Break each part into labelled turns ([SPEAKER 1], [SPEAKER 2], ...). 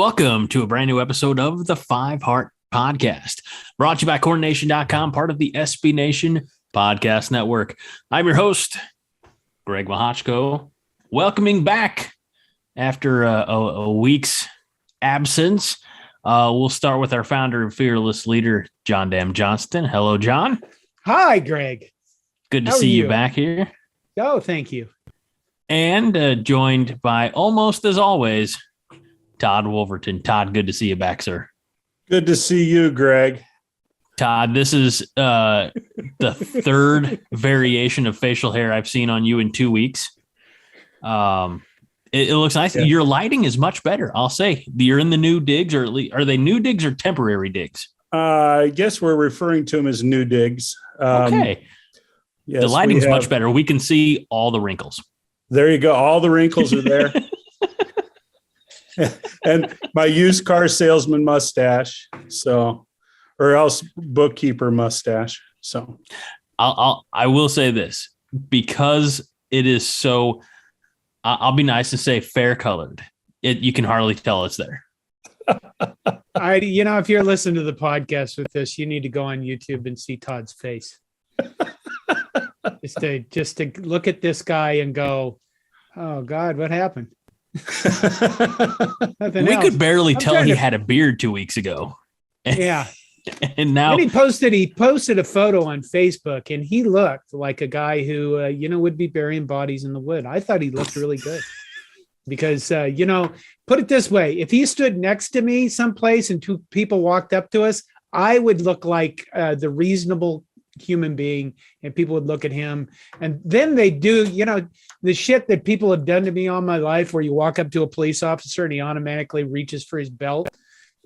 [SPEAKER 1] welcome to a brand new episode of the Five Heart Podcast, brought to you by CornNation.com, part of the SB Nation Podcast Network. I'm your host, Greg Mahochko, welcoming back after a week's absence. We'll start with our founder and fearless leader, John Dam Johnston. Hello, John.
[SPEAKER 2] Hi, Greg.
[SPEAKER 1] Good to see you back here.
[SPEAKER 2] Oh, thank you.
[SPEAKER 1] And joined by, almost as always, Todd Wolverton. Todd, good to see you back, sir.
[SPEAKER 3] Good to see you, Greg.
[SPEAKER 1] Todd, this is the third variation of facial hair I've seen on you in 2 weeks. It looks nice. Yeah. Your lighting is much better, I'll say. You're in the new digs, or are they new digs or temporary digs?
[SPEAKER 3] I guess we're referring to them as new digs.
[SPEAKER 1] Okay. Yes, the lighting's much better. We can see all the wrinkles.
[SPEAKER 3] There you go. All the wrinkles are there. And my used car salesman mustache. So, or else bookkeeper mustache. So
[SPEAKER 1] I will say this, because it is so, I'll be nice and say fair colored. You can hardly tell it's there.
[SPEAKER 2] If you're listening to the podcast with this, you need to go on YouTube and see Todd's face. just to look at this guy and go, oh God, what happened?
[SPEAKER 1] We could barely tell he had a beard 2 weeks ago.
[SPEAKER 2] Yeah.
[SPEAKER 1] And now
[SPEAKER 2] he posted a photo on Facebook, and he looked like a guy who, would be burying bodies in the wood. I thought he looked really good because, put it this way, if he stood next to me someplace and two people walked up to us, I would look like the reasonable human being, and people would look at him. And then they do, the shit that people have done to me all my life, where you walk up to a police officer and he automatically reaches for his belt,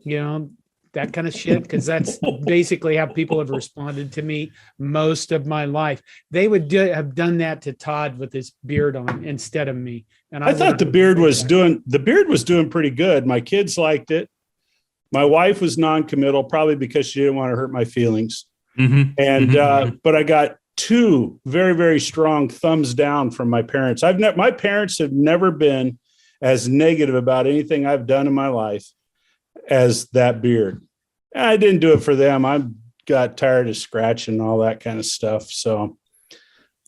[SPEAKER 2] that kind of shit, because that's basically how people have responded to me most of my life. They would have done that to Todd with his beard on instead of me. And
[SPEAKER 3] I thought the beard was doing pretty good. My kids liked it. My wife was non-committal, probably because she didn't want to hurt my feelings.
[SPEAKER 1] Mm-hmm.
[SPEAKER 3] And but I got two very, very strong thumbs down from my parents. My parents have never been as negative about anything I've done in my life as that beard. I didn't do it for them. I got tired of scratching and all that kind of stuff. So,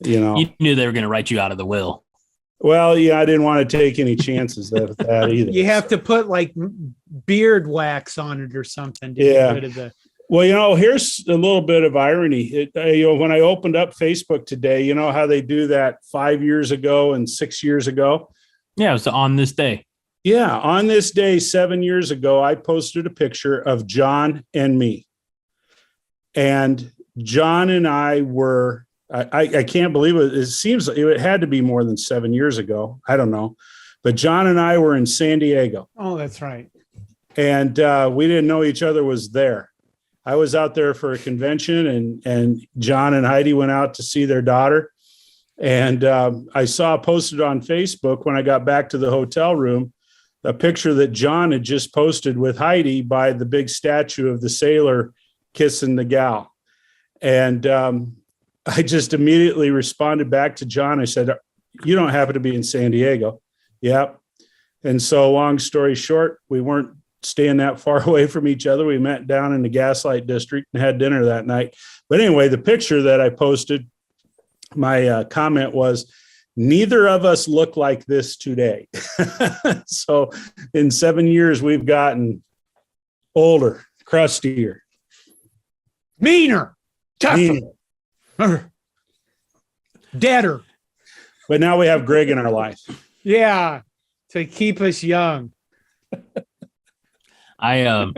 [SPEAKER 1] you knew they were going to write you out of the will.
[SPEAKER 3] Well, yeah, I didn't want to take any chances with that either.
[SPEAKER 2] You have to put like beard wax on it or something to get rid of the.
[SPEAKER 3] Well, here's a little bit of irony. When I opened up Facebook today, you know how they do that 5 years ago and 6 years ago?
[SPEAKER 1] Yeah, it was on this day.
[SPEAKER 3] Yeah, on this day, 7 years ago, I posted a picture of John and me. And John and I were, I can't believe it. It seems it had to be more than 7 years ago. I don't know. But John and I were in San Diego.
[SPEAKER 2] Oh, that's right.
[SPEAKER 3] And we didn't know each other was there. I was out there for a convention, and John and Heidi went out to see their daughter. And I saw posted on Facebook when I got back to the hotel room a picture that John had just posted with Heidi by the big statue of the sailor kissing the gal. And I just immediately responded back to John. I said, "You don't happen to be in San Diego?" Yep. And so long story short, we weren't staying that far away from each other. We met down in the Gaslight District and had dinner that night. But anyway, the picture that I posted, my comment was, neither of us look like this today. So in 7 years, we've gotten older, crustier,
[SPEAKER 2] meaner, tougher, deader.
[SPEAKER 3] But now we have Greg in our life.
[SPEAKER 2] Yeah, to keep us young.
[SPEAKER 1] Real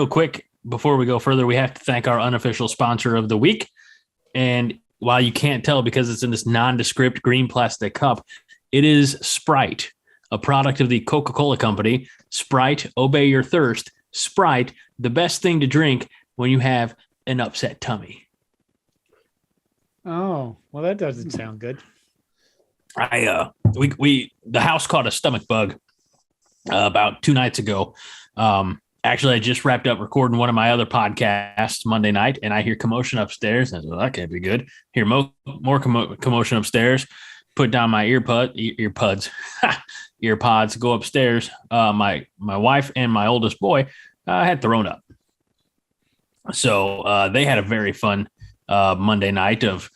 [SPEAKER 1] quick, before we go further, we have to thank our unofficial sponsor of the week. And while you can't tell because it's in this nondescript green plastic cup, it is Sprite, a product of the Coca-Cola company. Sprite, obey your thirst. Sprite, the best thing to drink when you have an upset tummy.
[SPEAKER 2] Oh, well, that doesn't sound good.
[SPEAKER 1] The house caught a stomach bug about 2 nights ago. Actually, I just wrapped up recording one of my other podcasts Monday night, and I hear commotion upstairs. I said, well, that can't be good. Hear more commotion upstairs. put down my earpods, go upstairs. My wife and my oldest boy had thrown up. So they had a very fun Monday night of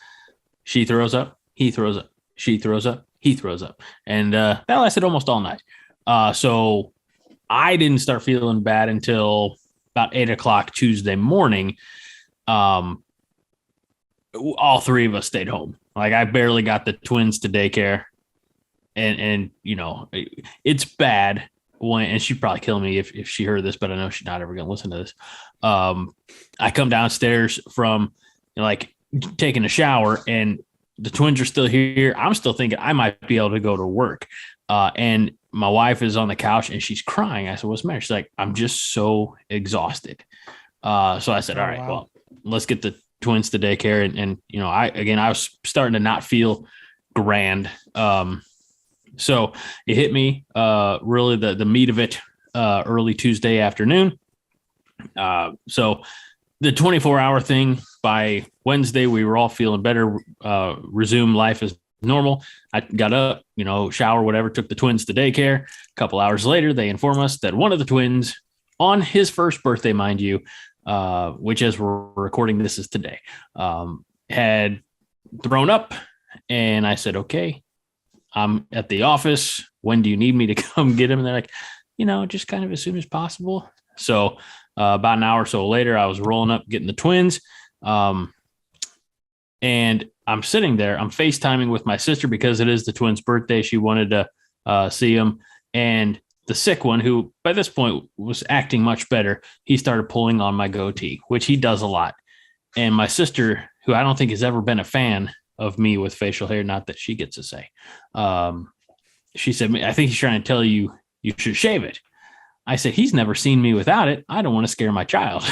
[SPEAKER 1] she throws up, he throws up, she throws up, he throws up. And that lasted almost all night. So I didn't start feeling bad until about 8 o'clock Tuesday morning. All three of us stayed home. Like I barely got the twins to daycare. And you know, it's bad when, and she'd probably kill me if she heard this, but I know she's not ever going to listen to this. I come downstairs from like taking a shower and the twins are still here. I'm still thinking I might be able to go to work. And my wife is on the couch and she's crying. I said, what's the matter? She's like, I'm just so exhausted. So I said, all right, well, let's get the twins to daycare. And you know, I was starting to not feel grand. So it hit me, really the meat of it, early Tuesday afternoon. So the 24-hour thing, by Wednesday, we were all feeling better, resumed life as normal. I got up, you know, shower, whatever, took the twins to daycare. A couple hours later, they inform us that one of the twins, on his first birthday, mind you, which as we're recording this is today, had thrown up. And I said, okay, I'm at the office. When do you need me to come get him? And they're like, you know, just kind of as soon as possible. So about an hour or so later, I was rolling up, getting the twins. And I'm sitting there, I'm FaceTiming with my sister because it is the twins' birthday. She wanted to see him. And the sick one, who by this point was acting much better, he started pulling on my goatee, which he does a lot. And my sister, who I don't think has ever been a fan of me with facial hair, not that she gets to say, she said, I think he's trying to tell you, you should shave it. I said, he's never seen me without it. I don't want to scare my child.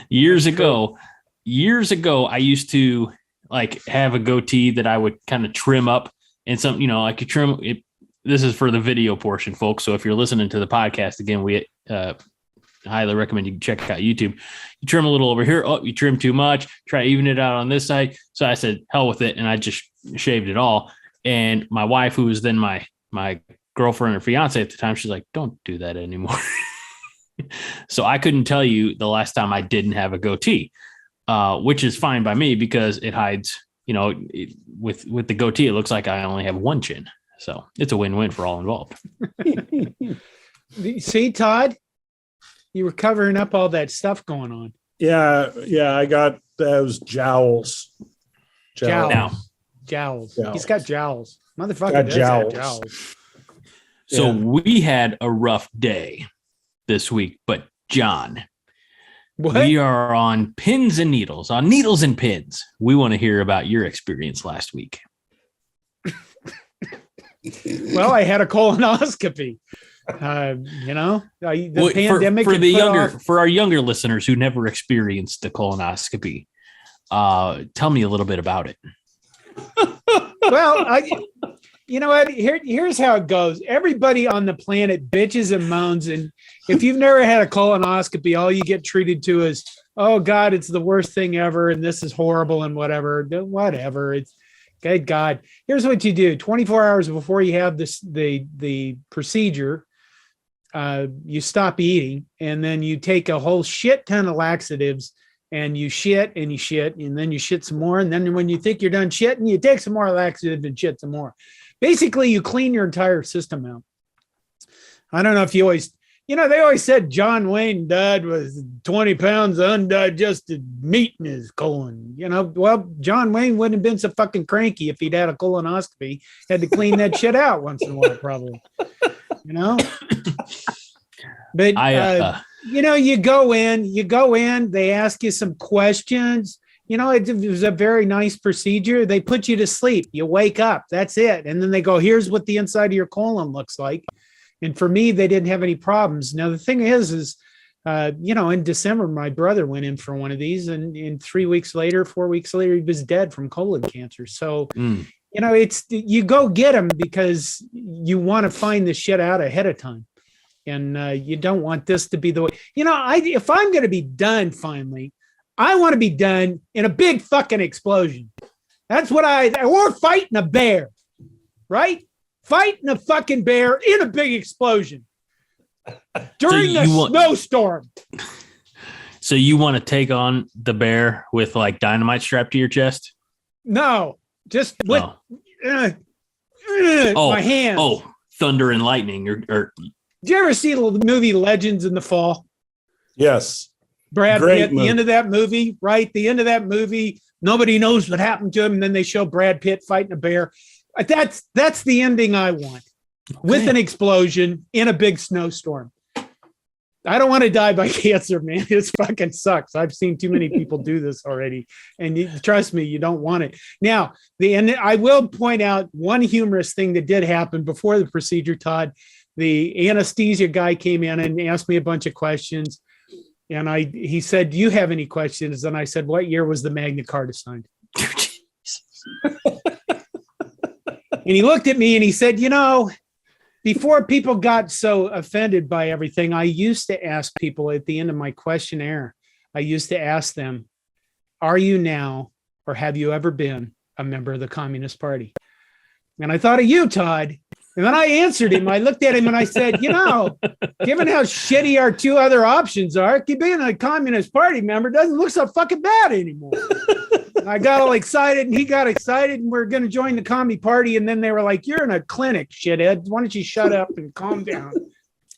[SPEAKER 1] Years ago, I used to like have a goatee that I would kind of trim up and some, you know, I could trim it. This is for the video portion, folks. So if you're listening to the podcast, again, we highly recommend you check out YouTube. You trim a little over here. Oh, you trim too much. Try to even it out on this side. So I said, hell with it. And I just shaved it all. And my wife, who was then my girlfriend or fiance at the time, she's like, don't do that anymore. So I couldn't tell you the last time I didn't have a goatee, which is fine by me because it hides, you know, with the goatee, it looks like I only have one chin. So it's a win-win for all involved.
[SPEAKER 2] See, Todd, you were covering up all that stuff going on.
[SPEAKER 3] Yeah. I got those jowls.
[SPEAKER 2] Jowls. He's got jowls. Motherfucker does have jowls.
[SPEAKER 1] So we had a rough day this week, but John, we are on pins and needles, on needles and pins. We want to hear about your experience last week.
[SPEAKER 2] Well, I had a colonoscopy. You know, the pandemic
[SPEAKER 1] for our younger listeners who never experienced the colonoscopy, tell me a little bit about it.
[SPEAKER 2] Well, you know what? Here's how it goes. Everybody on the planet bitches and moans, and if you've never had a colonoscopy, all you get treated to is, oh God, it's the worst thing ever, and this is horrible, and whatever. It's good God. Here's what you do: 24 hours before you have the procedure, you stop eating, and then you take a whole shit ton of laxatives. And you shit and you shit, and then you shit some more. And then when you think you're done shitting, you take some more laxative and shit some more. Basically, you clean your entire system out. I don't know if you always, you know, they always said John Wayne died with 20 pounds of undigested meat in his colon. You know, well, John Wayne wouldn't have been so fucking cranky if he'd had a colonoscopy. Had to clean that shit out once in a while, probably. You know? But you know, you go in, they ask you some questions. You know, it was a very nice procedure. They put you to sleep. You wake up. That's it. And then they go, here's what the inside of your colon looks like. And for me, they didn't have any problems. Now, the thing is, you know, in December, my brother went in for one of these, and 4 weeks later, he was dead from colon cancer. So, you know, you go get them because you want to find the shit out ahead of time. And you don't want this to be the way, you know, if I'm going to be done finally, I want to be done in a big fucking explosion. That's what or fighting a bear, right? Fighting a fucking bear in a big explosion during the snowstorm.
[SPEAKER 1] So you want to take on the bear with like dynamite strapped to your chest?
[SPEAKER 2] No, just with my hands.
[SPEAKER 1] Oh, thunder and lightning. Or
[SPEAKER 2] did you ever see the movie Legends in the Fall?
[SPEAKER 3] Yes.
[SPEAKER 2] Brad Pitt, the end of that movie, right? The end of that movie, nobody knows what happened to him. And then they show Brad Pitt fighting a bear. That's the ending I want, with an explosion in a big snowstorm. I don't want to die by cancer, man. It fucking sucks. I've seen too many people do this already. And trust me, you don't want it. Now, I will point out one humorous thing that did happen before the procedure, Todd. The anesthesia guy came in and asked me a bunch of questions. And he said, "Do you have any questions?" And I said, "What year was the Magna Carta signed?" And he looked at me and he said, before people got so offended by everything, I used to ask people at the end of my questionnaire, I used to ask them, "Are you now, or have you ever been a member of the Communist Party?" And I thought of you, Todd. And then I answered him. I looked at him and I said, given how shitty our two other options are, being a Communist Party member doesn't look so fucking bad anymore. And I got all excited and he got excited and we're going to join the Commie Party. And then they were like, "You're in a clinic, shithead. Why don't you shut up and calm down?"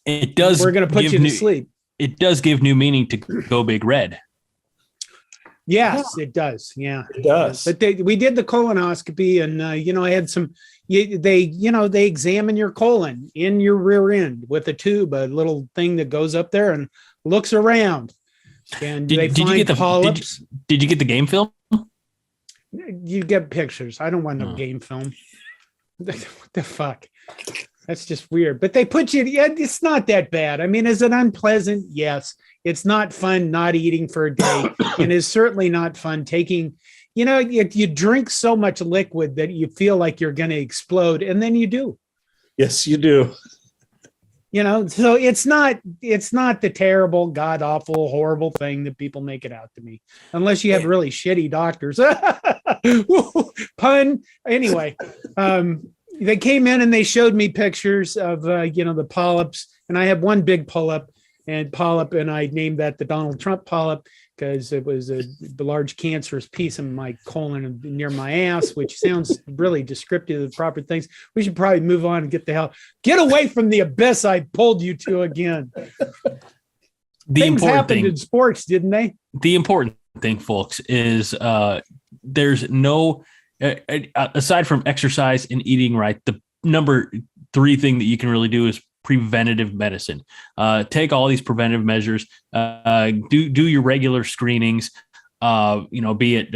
[SPEAKER 1] It does.
[SPEAKER 2] We're going to put you to sleep.
[SPEAKER 1] It does give new meaning to Go Big Red.
[SPEAKER 2] Yes, it does. Yeah,
[SPEAKER 3] it does.
[SPEAKER 2] But we did the colonoscopy and, I had some, they examine your colon in your rear end with a tube, a little thing that goes up there and looks around. And did you get the polyps?
[SPEAKER 1] Did you get the game film?
[SPEAKER 2] You get pictures. I don't want no game film. What the fuck? That's just weird. But they put you, it's not that bad. I mean, is it unpleasant? Yes. It's not fun not eating for a day. And it's certainly not fun taking, you drink so much liquid that you feel like you're going to explode. And then you do.
[SPEAKER 3] Yes, you do.
[SPEAKER 2] So it's not the terrible, god awful, horrible thing that people make it out to me, unless you have really shitty doctors. Pun. Anyway, they came in and they showed me pictures of, the polyps, and I have one big polyp, and I named that the Donald Trump polyp because it was a large cancerous piece of my colon near my ass, which sounds really descriptive of the proper things. We should probably move on and get away from the abyss I pulled you to again. Things happened in sports, didn't they?
[SPEAKER 1] The important thing, folks, is there's no, aside from exercise and eating right, the number 3 thing that you can really do is preventative medicine. Take all these preventive measures, do your regular screenings, be it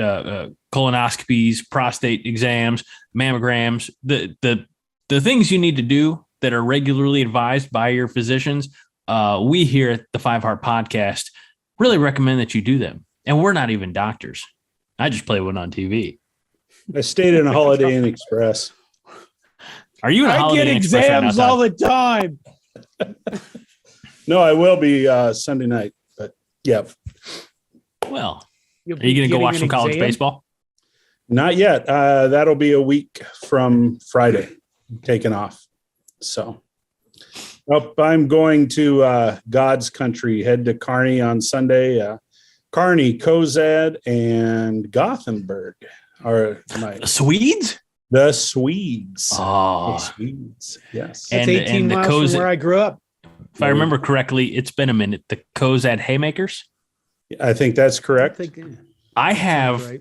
[SPEAKER 1] colonoscopies, prostate exams, mammograms, the things you need to do that are regularly advised by your physicians. We here at the 5 Heart Podcast really recommend that you do them. And we're not even doctors. I just play one on TV.
[SPEAKER 3] I stayed in a Holiday Inn Express.
[SPEAKER 1] Are you in a Holiday Inn Express?
[SPEAKER 2] I get exams all the time.
[SPEAKER 3] No, I will be Sunday night, but yeah.
[SPEAKER 1] Well, are you going to go watch some college baseball?
[SPEAKER 3] Not yet. That'll be a week from Friday, taking off. So I'm going to God's country, head to Kearney on Sunday. Kearney, Cozad, and Gothenburg are my
[SPEAKER 1] Swedes.
[SPEAKER 3] The Swedes.
[SPEAKER 1] Oh,
[SPEAKER 3] the Swedes. Yes.
[SPEAKER 2] That's 18 miles from where I grew up.
[SPEAKER 1] If I remember correctly, it's been a minute. The Cozad Haymakers.
[SPEAKER 3] I think that's correct.
[SPEAKER 1] I have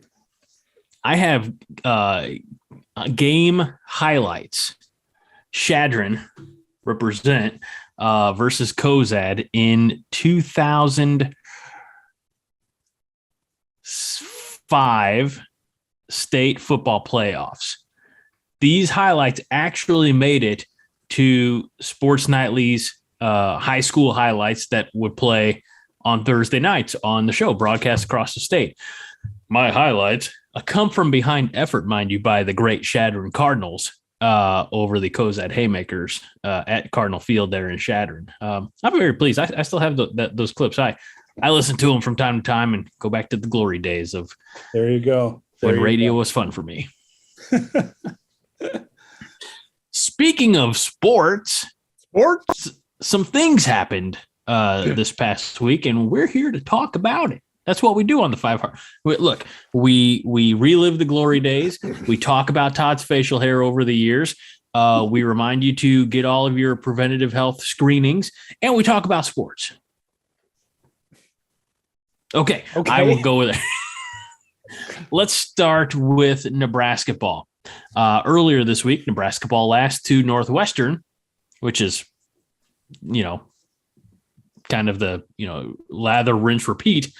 [SPEAKER 1] game highlights. Shadron represent versus Cozad in 2005 state football playoffs. These highlights actually made it to Sports Nightly's high school highlights that would play on Thursday nights on the show, broadcast across the state. My highlights, a come from behind effort, mind you, by the great Shadron Cardinals over the Cozad Haymakers at Cardinal Field there in Shadron. I'm very pleased. I still have those clips. I listen to them from time to time and go back to the glory days of.
[SPEAKER 3] There you go.
[SPEAKER 1] when radio was fun for me. Speaking of sports, some things happened this past week, and we're here to talk about it. That's what we do on the 5 Heart. Look, we relive the glory days. We talk about Todd's facial hair over the years. We remind you to get all of your preventative health screenings, and we talk about sports. Okay. I will go with it. Let's start with Nebraska ball. Earlier this week, Nebraska ball lost to Northwestern, which is, kind of the, lather, rinse, repeat.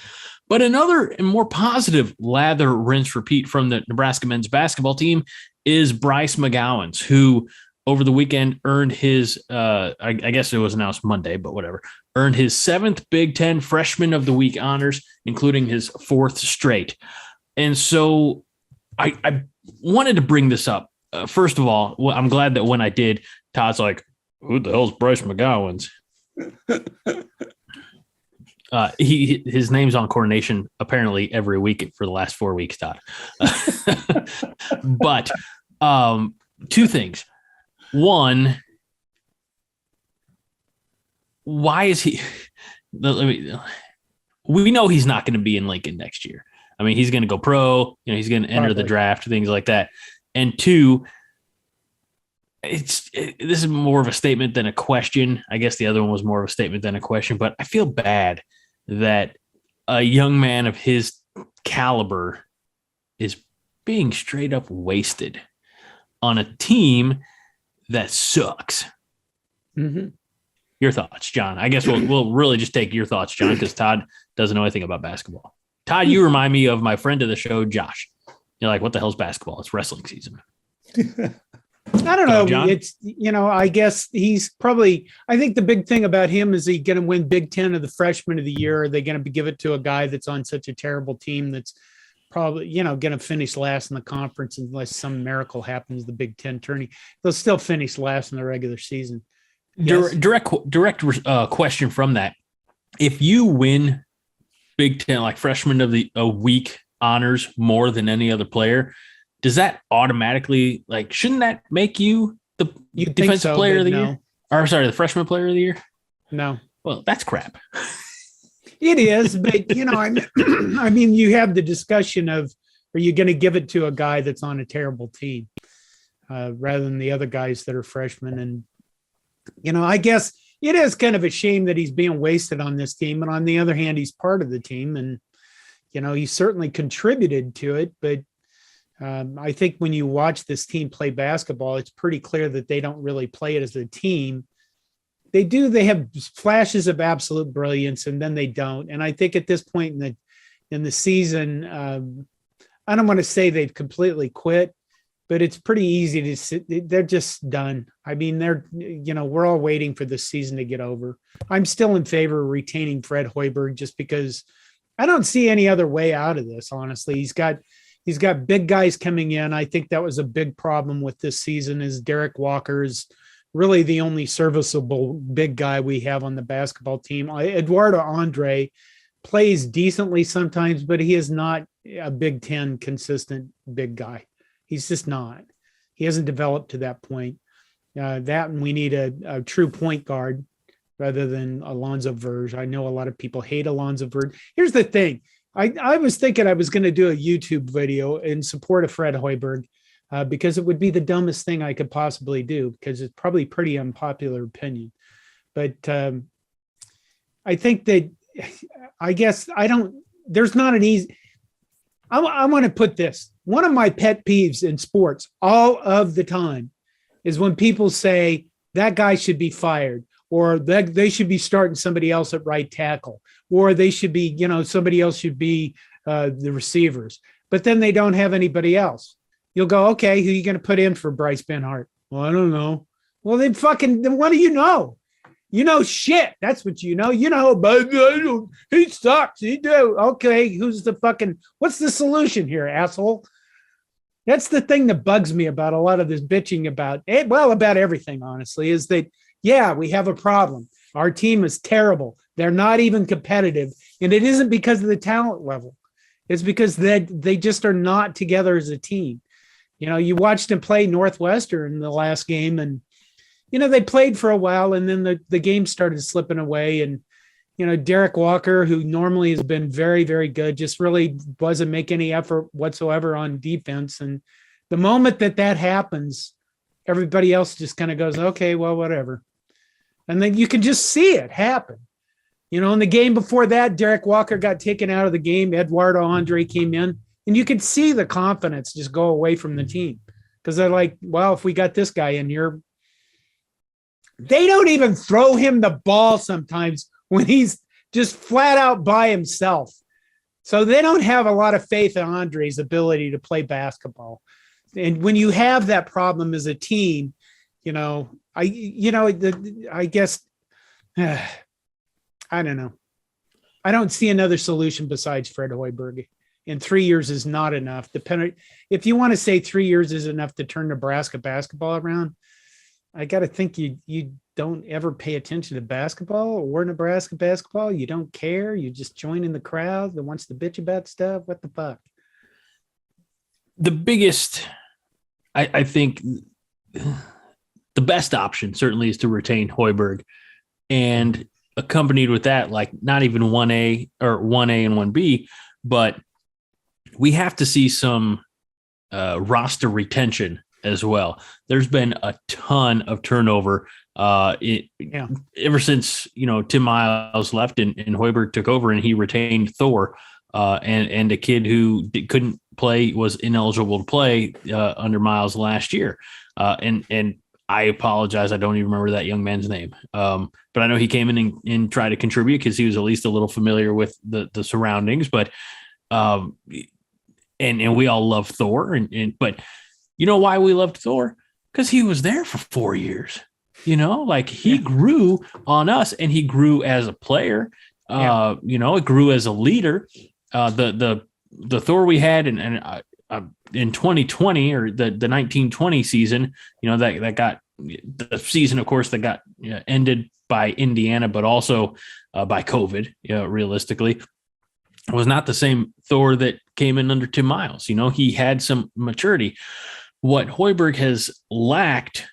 [SPEAKER 1] But another and more positive lather, rinse, repeat from the Nebraska men's basketball team is Bryce McGowens, who over the weekend earned his, I guess it was announced Monday, but whatever, earned his 7th Big Ten Freshman of the Week honors, including his 4th straight. And so I wanted to bring this up. First of all, I'm glad that when I did, Todd's like, who the hell's Bryce McGowens? His name's on Coronation apparently every week for the last 4 weeks, Todd. But 2 things. One, why is he? We know he's not going to be in Lincoln next year. I mean, he's going to go pro. He's going to enter the draft, things like that. And 2, this is more of a statement than a question. I guess the other one was more of a statement than a question. But I feel bad that a young man of his caliber is being straight up wasted on a team that sucks.
[SPEAKER 2] Mm-hmm.
[SPEAKER 1] Your thoughts, John? I guess we'll really just take your thoughts, John, because Todd doesn't know anything about basketball. Todd, you remind me of my friend of the show, Josh. You're like, what the hell's basketball? It's wrestling season.
[SPEAKER 2] I don't know. John? It's, I guess he's probably, I think the big thing about him is he going to win Big Ten of the freshman of the year. Are they going to give it to a guy that's on such a terrible team that's probably, going to finish last in the conference unless some miracle happens, the Big Ten tourney. They'll still finish last in the regular season. Yes.
[SPEAKER 1] Direct question from that. If you win Big Ten, like freshman of the week honors more than any other player, does that automatically, shouldn't that make you the defensive player of the year? Or sorry, the freshman player of the year?
[SPEAKER 2] No.
[SPEAKER 1] Well, that's crap.
[SPEAKER 2] It is, but I mean, you have the discussion of, are you going to give it to a guy that's on a terrible team rather than the other guys that are freshmen? And, I guess it is kind of a shame that he's being wasted on this team. And on the other hand, he's part of the team and, he certainly contributed to it, but I think when you watch this team play basketball, it's pretty clear that they don't really play it as a team. They have flashes of absolute brilliance and then they don't. And I think at this point in the season, I don't want to say they've completely quit, but it's pretty easy to sit. They're just done. I mean, we're all waiting for this season to get over. I'm still in favor of retaining Fred Hoiberg just because I don't see any other way out of this. Honestly, he's got big guys coming in. I think that was a big problem with this season is Derek Walker's really the only serviceable big guy we have on the basketball team. Eduardo Andre plays decently sometimes, but he is not a Big Ten consistent big guy. He's just not. He hasn't developed to that point. And we need a true point guard rather than Alonzo Verge. I know a lot of people hate Alonzo Verge. Here's the thing. I was thinking I was going to do a YouTube video in support of Fred Hoiberg because it would be the dumbest thing I could possibly do because it's probably pretty unpopular opinion. But I think that there's not an easy, I want to put this. One of my pet peeves in sports all of the time is when people say that guy should be fired or that they should be starting somebody else at right tackle, or they should be, somebody else should be the receivers, but then they don't have anybody else. You'll go, okay, who are you going to put in for Bryce Benhart? Well, I don't know. Well, then what do you know? You know shit. That's what you know. But he sucks. He do. Okay, what's the solution here, asshole? That's the thing that bugs me about a lot of this bitching about everything, honestly, is that, yeah, we have a problem. Our team is terrible. They're not even competitive. And it isn't because of the talent level. It's because they just are not together as a team. You watched them play Northwestern in the last game, and they played for a while, and then the game started slipping away. And Derek Walker, who normally has been very, very good, just really wasn't making any effort whatsoever on defense. And the moment that happens, everybody else just kind of goes, okay, well, whatever. And then you can just see it happen. In the game before that, Derek Walker got taken out of the game. Eduardo Andre came in, and you could see the confidence just go away from the team because they're like, well, if we got this guy in here, they don't even throw him the ball sometimes when he's just flat out by himself. So they don't have a lot of faith in Andre's ability to play basketball. And when you have that problem as a team, I guess, I don't know. I don't see another solution besides Fred Hoiberg. And 3 years is not enough. If you want to say 3 years is enough to turn Nebraska basketball around, I got to think you don't ever pay attention to basketball or Nebraska basketball. You don't care. You just join in the crowd that wants to bitch about stuff. What the fuck?
[SPEAKER 1] The biggest, I think, the best option certainly is to retain Hoiberg, and accompanied with that, like not even 1A or 1A and 1B, but we have to see some roster retention as well. There's been a ton of turnover ever since Tim Miles left and Hoiberg took over, and he retained Thor and a kid who couldn't play, was ineligible to play under Miles last year. And I apologize, I don't even remember that young man's name, but I know he came in and tried to contribute because he was at least a little familiar with the surroundings. But and we all love Thor, but you know why we loved Thor? Because he was there for 4 years. He grew on us, and he grew as a player. It grew as a leader. The Thor we had in 2020 or the 1920 season, that got the season, of course, that got ended by Indiana, but also by COVID. Realistically, it was not the same Thor that came in under Tim Miles. He had some maturity. What Hoiberg has lacked,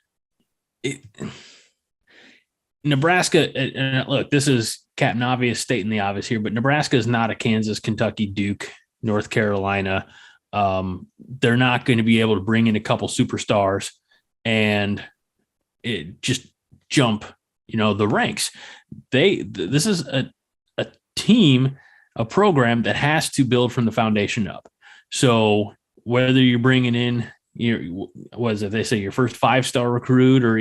[SPEAKER 1] Nebraska, and look, this is Captain Obvious stating the obvious here, but Nebraska is not a Kansas, Kentucky, Duke, North Carolina. They're not going to be able to bring in a couple superstars and just jump, the ranks. This is a team, a program that has to build from the foundation up. So whether you're bringing in, they say your first 5-star recruit, or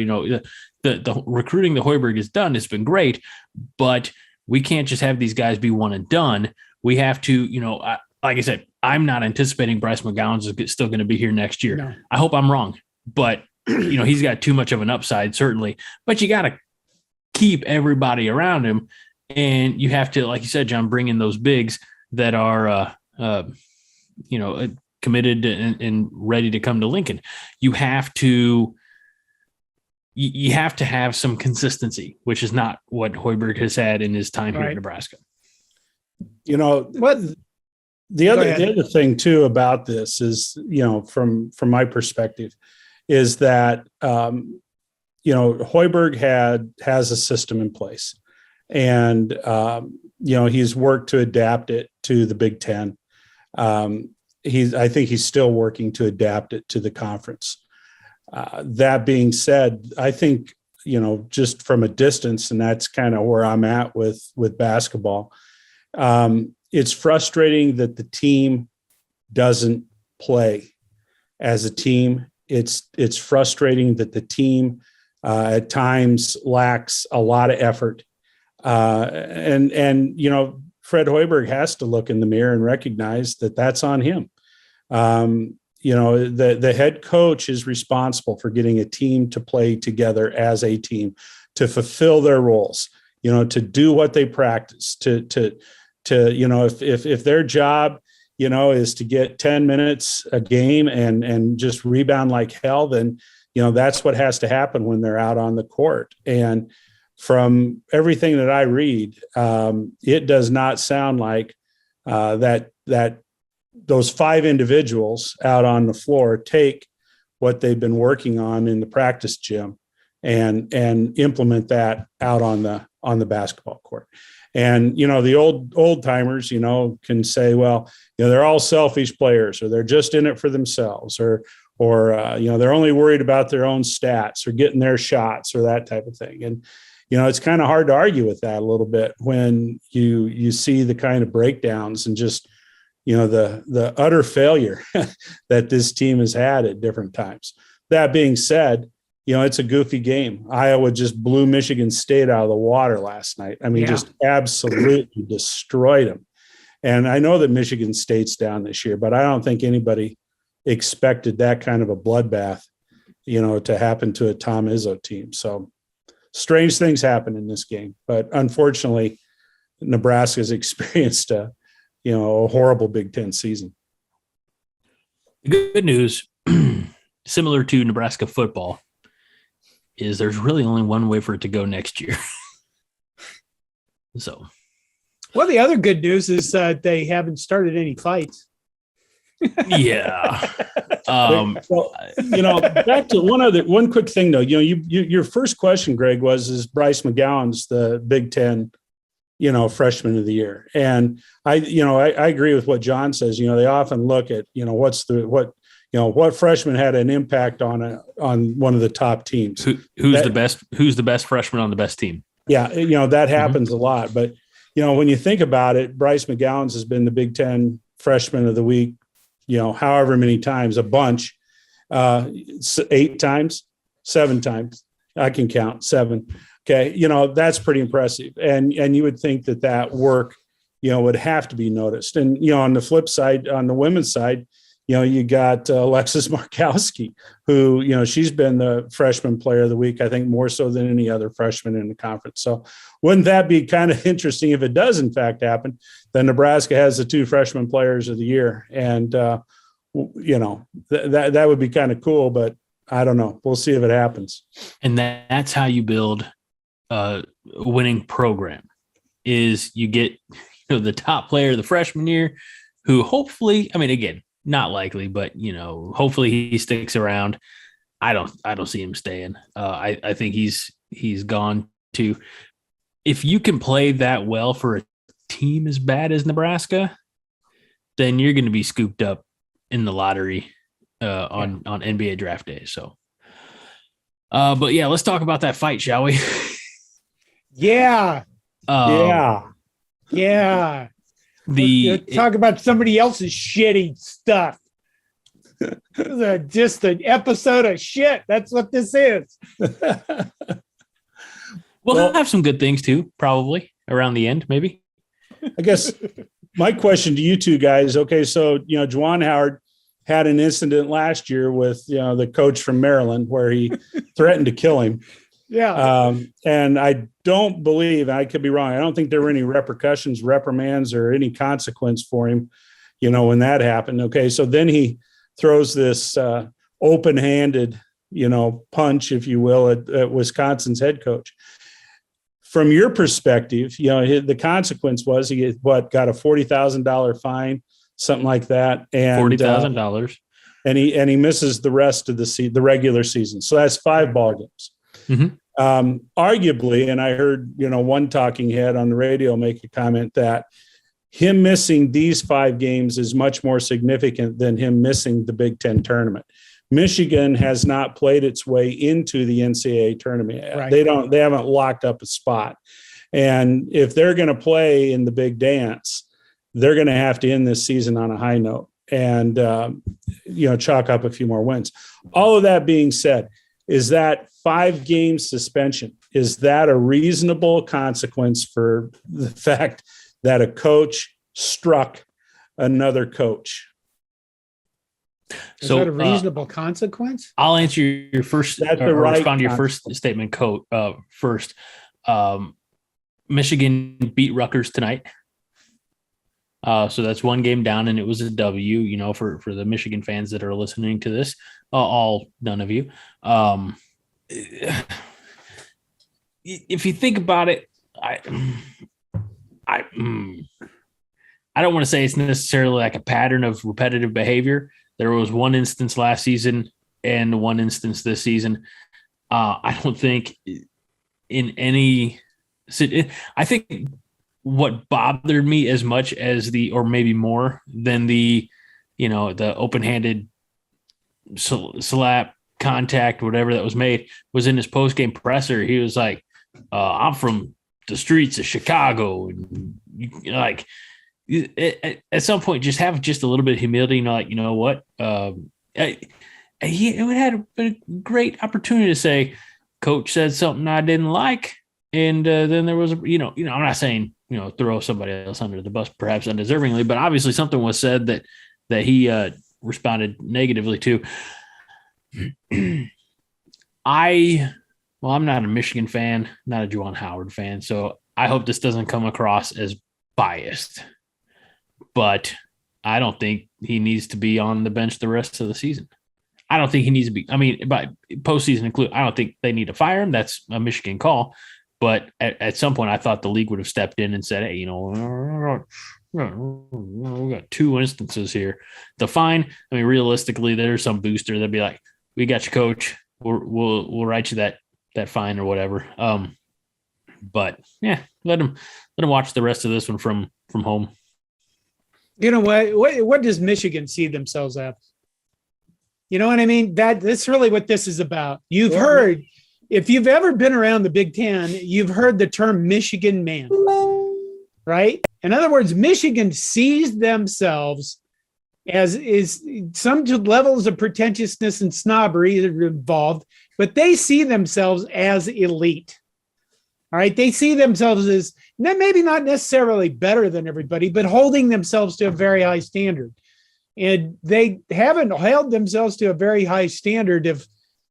[SPEAKER 1] the recruiting that Hoiberg has done has been great, but we can't just have these guys be one and done. We have to, like I said, I'm not anticipating Bryce McGowens is still going to be here next year. No. I hope I'm wrong, but he's got too much of an upside, certainly. But you got to keep everybody around him, and you have to, like you said, John, bring in those bigs that are, committed and ready to come to Lincoln. You have to have some consistency, which is not what Hoiberg has had in his time here in Nebraska.
[SPEAKER 3] What the other thing too about this is, from my perspective, is that Hoiberg has a system in place, and he's worked to adapt it to the Big Ten. I think he's still working to adapt it to the conference. That being said, I think, just from a distance, and that's kind of where I'm at with basketball. It's frustrating that the team doesn't play as a team. It's frustrating that the team at times lacks a lot of effort. And Fred Hoiberg has to look in the mirror and recognize that that's on him. The head coach is responsible for getting a team to play together as a team, to fulfill their roles, to do what they practice, if their job, is to get 10 minutes a game and just rebound like hell, then, that's what has to happen when they're out on the court. And from everything that I read, it does not sound like that those 5 individuals out on the floor take what they've been working on in the practice gym and implement that out on the basketball court. And, the old timers, can say, well, they're all selfish players, or they're just in it for themselves, or they're only worried about their own stats or getting their shots or that type of thing. And, it's kind of hard to argue with that a little bit when you see the kind of breakdowns and just, the utter failure that this team has had at different times. That being said, it's a goofy game. Iowa just blew Michigan State out of the water last night. I mean, just absolutely destroyed them. And I know that Michigan State's down this year, but I don't think anybody expected that kind of a bloodbath, to happen to a Tom Izzo team. So strange things happen in this game. But unfortunately, Nebraska's experienced a horrible Big Ten season.
[SPEAKER 1] The good news, similar to Nebraska football, is there's really only one way for it to go next year. So,
[SPEAKER 2] well, the other good news is they haven't started any fights.
[SPEAKER 1] Yeah.
[SPEAKER 3] Well, back to one quick thing though. Your first question, Greg, is Bryce McGowens the Big Ten, freshman of the year? And I agree with what John says. They often look at what freshman had an impact on one of the top teams.
[SPEAKER 1] Who's the best freshman on the best team?
[SPEAKER 3] Yeah, that happens a lot. But when you think about it, Bryce McGowens has been the Big Ten freshman of the week, however many times, a bunch, 8 times, 7 times. I can count 7. Okay, that's pretty impressive, and you would think that work, would have to be noticed. And on the flip side, on the women's side, you got Alexis Markowski, who, she's been the freshman player of the week, I think more so than any other freshman in the conference. So wouldn't that be kind of interesting if it does in fact happen? Then Nebraska has the 2 freshman players of the year. And, that would be kind of cool, but I don't know. We'll see if it happens.
[SPEAKER 1] And that's how you build a winning program, is you get the top player of the freshman year, who hopefully, again, not likely, but hopefully he sticks around. I don't see him staying. I think he's gone to. If you can play that well for a team as bad as Nebraska, then you're going to be scooped up in the lottery on NBA draft day. So, but yeah, let's talk about that fight, shall we?
[SPEAKER 2] Yeah. Talk about somebody else's shitty stuff. Just an episode of shit. That's what this is.
[SPEAKER 1] We'll have some good things too, probably around the end, maybe.
[SPEAKER 3] I guess my question to you two guys. Okay, so Juwan Howard had an incident last year with the coach from Maryland where he threatened to kill him.
[SPEAKER 2] Yeah.
[SPEAKER 3] And I don't believe, I could be wrong, I don't think there were any repercussions, reprimands, or any consequence for him, when that happened. Okay, so then he throws this open-handed, punch, if you will, at Wisconsin's head coach. From your perspective, the consequence was he got a $40,000 fine, something like that, and
[SPEAKER 1] $40,000,
[SPEAKER 3] and he misses the rest of the regular season. So that's 5 ball games. Mm-hmm. Arguably, and I heard, one talking head on the radio make a comment that him missing these 5 games is much more significant than him missing the Big Ten tournament. Michigan has not played its way into the NCAA tournament yet.
[SPEAKER 2] Right.
[SPEAKER 3] They haven't locked up a spot. And if they're going to play in the big dance, they're going to have to end this season on a high note and, chalk up a few more wins. All of that being said, is that 5-game suspension, is that a reasonable consequence for the fact that a coach struck another coach?
[SPEAKER 2] Is that a reasonable consequence?
[SPEAKER 1] I'll answer your first, respond to your first statement, first. Michigan beat Rutgers tonight. So that's 1 game down, and it was a W, for the Michigan fans that are listening to this, none of you. If you think about it, I I don't want to say it's necessarily like a pattern of repetitive behavior. There was one instance last season and one instance this season. I don't think in any – I think what bothered me as much as or maybe more than the open-handed slap, contact, whatever that was made, was in his post-game presser. He was like, I'm from the streets of Chicago. And at some point, just have just a little bit of humility, you know what? He had a great opportunity to say, Coach said something I didn't like. And then there was, I'm not saying, throw somebody else under the bus, perhaps undeservingly, but obviously something was said that he responded negatively to. I'm not a Michigan fan, not a Juwan Howard fan, so I hope this doesn't come across as biased. But I don't think he needs to be on the bench the rest of the season. I don't think he needs to be. I mean, by postseason include, I don't think they need to fire him. That's a Michigan call. But at some point, I thought the league would have stepped in and said, hey, we got two instances here. The fine, I mean, realistically, there's some booster that'd be like, we got you, Coach. We'll write you that fine or whatever. But yeah, let him watch the rest of this one from home.
[SPEAKER 2] You know what does Michigan see themselves as? You know what I mean? That's really what this is about. You've heard, if you've ever been around the Big Ten, you've heard the term Michigan man, right? In other words, Michigan sees themselves as is some levels of pretentiousness and snobbery that are involved, but they see themselves as elite. All right. They see themselves as maybe not necessarily better than everybody, but holding themselves to a very high standard. And they haven't held themselves to a very high standard if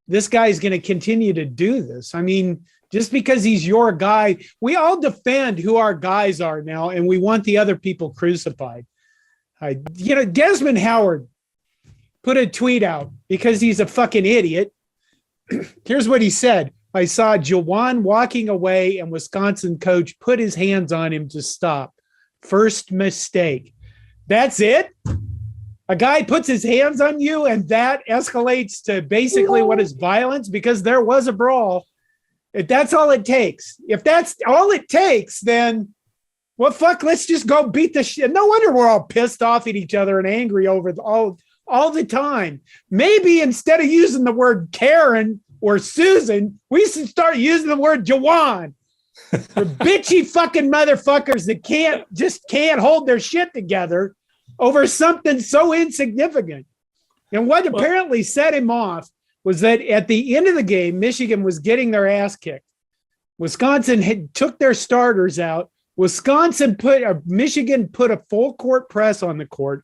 [SPEAKER 2] this guy's going to continue to do this. I mean, just because he's your guy, we all defend who our guys are now, and we want the other people crucified. Desmond Howard put a tweet out because he's a fucking idiot. Here's what he said. I saw Juwan walking away and Wisconsin coach put his hands on him to stop. First mistake. That's it? A guy puts his hands on you and that escalates to basically what is violence because there was a brawl. If that's all it takes. If that's all it takes, then, well, fuck, let's just go beat the shit. No wonder we're all pissed off at each other and angry over all the time. Maybe instead of using the word Karen or Susan, we should start using the word Juwan. For bitchy fucking motherfuckers that can't hold their shit together over something so insignificant. And what apparently set him off was that at the end of the game, Michigan was getting their ass kicked. Wisconsin took their starters out. Michigan put a full court press on the court.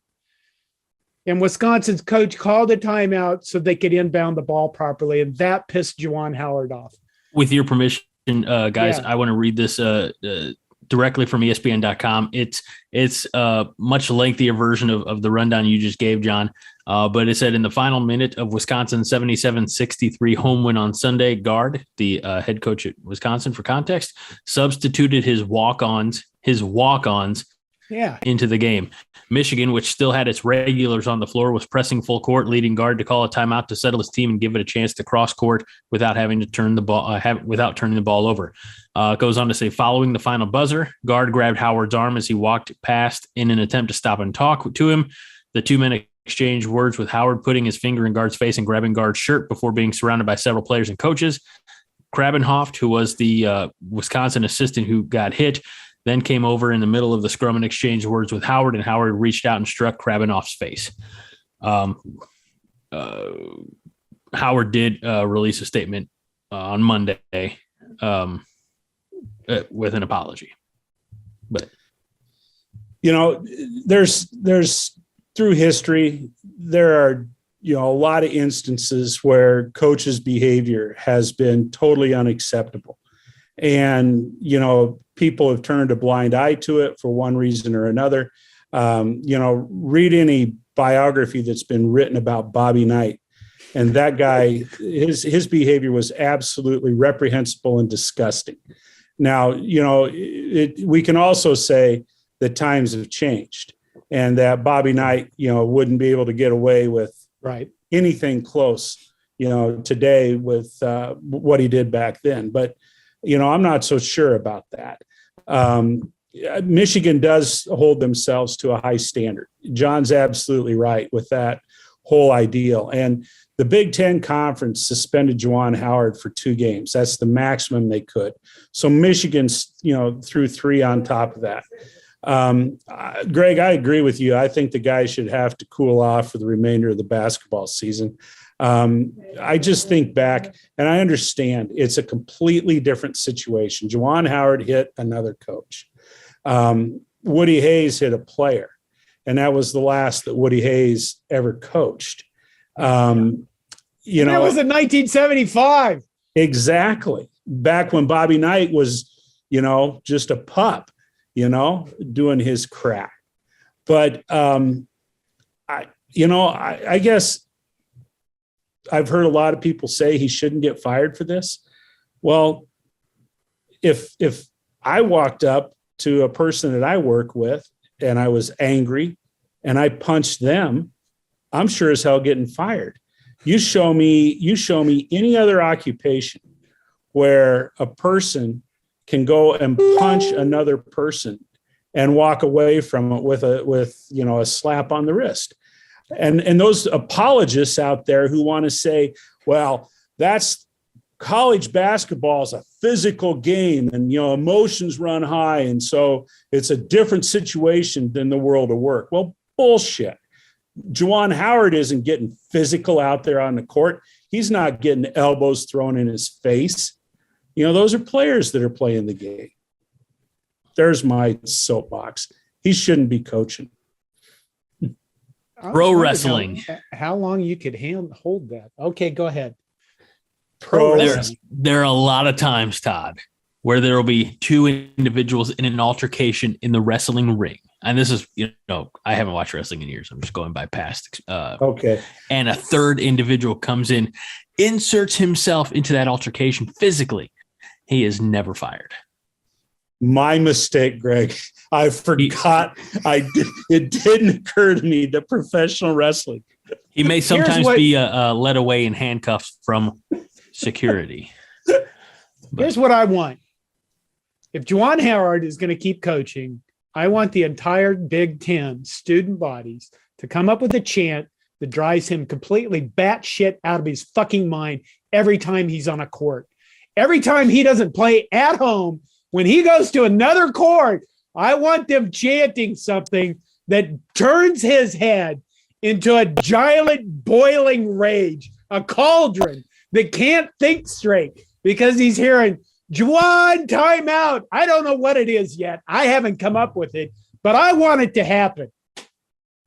[SPEAKER 2] And Wisconsin's coach called a timeout so they could inbound the ball properly. And that pissed Juwan Howard off. With your permission, guys, I want to read this directly from ESPN.com. It's a much lengthier version of the rundown you just gave, John. But it said in the final minute of Wisconsin's 77-63 home win on Sunday, Gard, the head coach at Wisconsin, for context, substituted his walk-ons into the game. Michigan, which still had its regulars on the floor, was pressing full court, leading Gard to call a timeout to settle his team and give it a chance to cross court without having to turn the ball without turning the ball over. It goes on to say, following the final buzzer, Gard grabbed Howard's arm as he walked past in an attempt to stop and talk to him. The two men exchanged words, with Howard putting his finger in Gard's face and grabbing Gard's shirt before being surrounded by several players and coaches. Krabenhoft, who was the Wisconsin assistant who got hit, then came over in the middle of the scrum and exchanged words with Howard, and Howard reached out and struck Krabenhoft's face. Howard did release a statement on Monday with an apology. But there's through history, there are a lot of instances where coaches' behavior has been totally unacceptable. And, people have turned a blind eye to it for one reason or another. Read any biography that's been written about Bobby Knight. And that guy, his behavior was absolutely reprehensible and disgusting. Now, we can also say
[SPEAKER 3] that times have changed and that Bobby Knight, wouldn't be able to get away with anything close, today with what he did back then. But, I'm not so sure about that. Michigan does hold themselves to a high standard. John's absolutely right with that whole ideal. And the Big Ten Conference suspended Juwan Howard for 2 games. That's the maximum they could. So Michigan's, threw 3 on top of that. Greg, I agree with you. I think the guy should have to cool off for the remainder of the basketball season. I just think back, and I understand it's a completely different situation. Juwan Howard hit another coach. Woody Hayes hit a player, and that was the last that Woody Hayes ever coached.
[SPEAKER 2] That was in 1975.
[SPEAKER 3] Exactly. Back when Bobby Knight was, just a pup, doing his crap. But I guess I've heard a lot of people say he shouldn't get fired for this. Well, if I walked up to a person that I work with and I was angry and I punched them, I'm sure as hell getting fired. You show me any other occupation where a person can go and punch another person and walk away from it with a slap on the wrist. And those apologists out there who want to say, well, that's college basketball is a physical game and, emotions run high. And so it's a different situation than the world of work. Well, bullshit. Juwan Howard isn't getting physical out there on the court. He's not getting elbows thrown in his face. Those are players that are playing the game. There's my soapbox. He shouldn't be coaching.
[SPEAKER 1] Pro wrestling.
[SPEAKER 2] How long you could hold that? Okay, go ahead.
[SPEAKER 1] There are a lot of times, Todd, where there will be 2 individuals in an altercation in the wrestling ring. And this is, I haven't watched wrestling in years. I'm just going by past.
[SPEAKER 3] Okay.
[SPEAKER 1] And a third individual comes in, inserts himself into that altercation physically. He is never fired.
[SPEAKER 3] My mistake, Greg. I forgot. It didn't occur to me that professional wrestling.
[SPEAKER 1] He may sometimes be led away in handcuffs from security.
[SPEAKER 2] Here's what I want. If Juwan Howard is going to keep coaching, I want the entire Big Ten student bodies to come up with a chant that drives him completely batshit out of his fucking mind every time he's on a court. Every time he doesn't play at home, when he goes to another court, I want them chanting something that turns his head into a giant boiling rage, a cauldron that can't think straight because he's hearing Juwan, timeout. I don't know what it is yet. I haven't come up with it, but I want it to happen.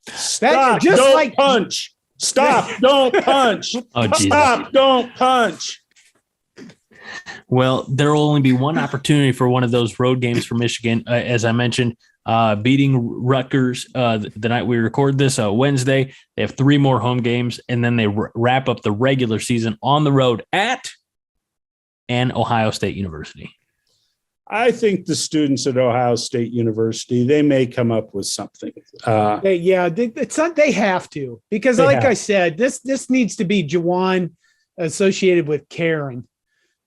[SPEAKER 3] Stop, don't punch. Stop, don't punch. Stop, don't punch.
[SPEAKER 1] Well, there will only be one opportunity for one of those road games for Michigan. As I mentioned, beating Rutgers the night we record this, Wednesday. They have 3 more home games, and then they wrap up the regular season on the road at and Ohio State University.
[SPEAKER 3] I think the students at Ohio State University, they may come up with something.
[SPEAKER 2] They have to, because I said, this needs to be Juwan associated with Karen,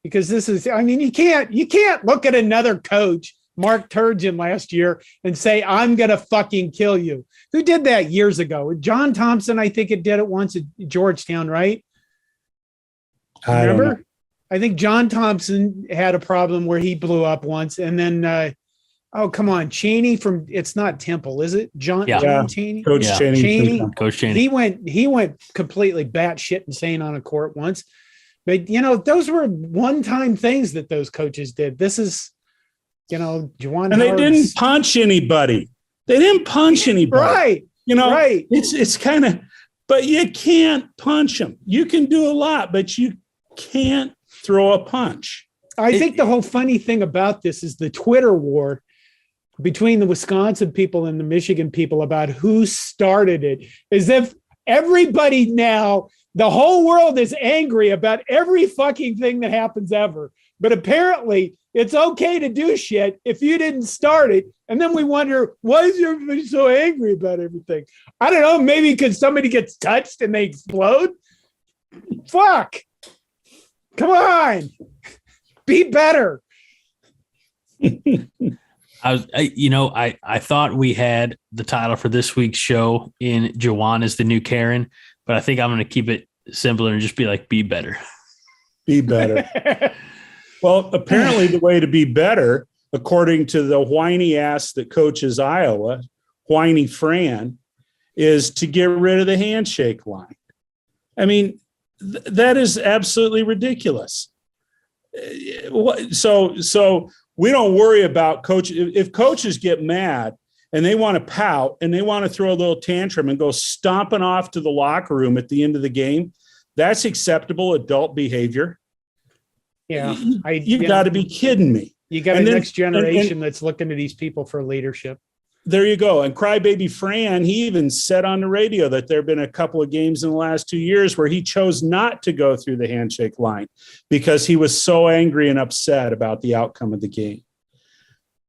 [SPEAKER 2] because this is, you can't look at another coach, Mark Turgeon last year, and say, I'm going to fucking kill you. Who did that years ago? John Thompson, I think it did it once at Georgetown, right? Remember? I think John Thompson had a problem where he blew up once, and then come on, Chaney from, it's not Temple, is it? John Chaney?
[SPEAKER 3] Coach Chaney.
[SPEAKER 1] Coach Chaney.
[SPEAKER 2] He went completely batshit insane on a court once. But those were one-time things that those coaches did. This is, Juwan.
[SPEAKER 3] And they didn't punch anybody. Right.
[SPEAKER 2] Right.
[SPEAKER 3] It's kind of, but you can't punch them. You can do a lot, but you can't throw a punch.
[SPEAKER 2] I think the whole funny thing about this is the Twitter war between the Wisconsin people and the Michigan people about who started it, as if Everybody now, the whole world is angry about every fucking thing that happens ever. But apparently it's okay to do shit if you didn't start it. And then we wonder, why is everybody so angry about everything? I don't know. Maybe because somebody gets touched and they explode. Fuck. Come on. Be better.
[SPEAKER 1] I thought we had the title for this week's show in Juwan is the new Karen, but I think I'm going to keep it simpler and just be like, be better.
[SPEAKER 3] Be better. Well, apparently the way to be better, according to the whiny ass that coaches Iowa, whiny Fran, is to get rid of the handshake line. I mean, that is absolutely ridiculous. So we don't worry about coach. If coaches get mad and they want to pout and they want to throw a little tantrum and go stomping off to the locker room at the end of the game, that's acceptable adult behavior.
[SPEAKER 2] Yeah.
[SPEAKER 3] You've got to be kidding me.
[SPEAKER 2] You got a next generation that's looking to these people for leadership.
[SPEAKER 3] There you go. And Crybaby Fran, he even said on the radio that there have been a couple of games in the last 2 years where he chose not to go through the handshake line because he was so angry and upset about the outcome of the game.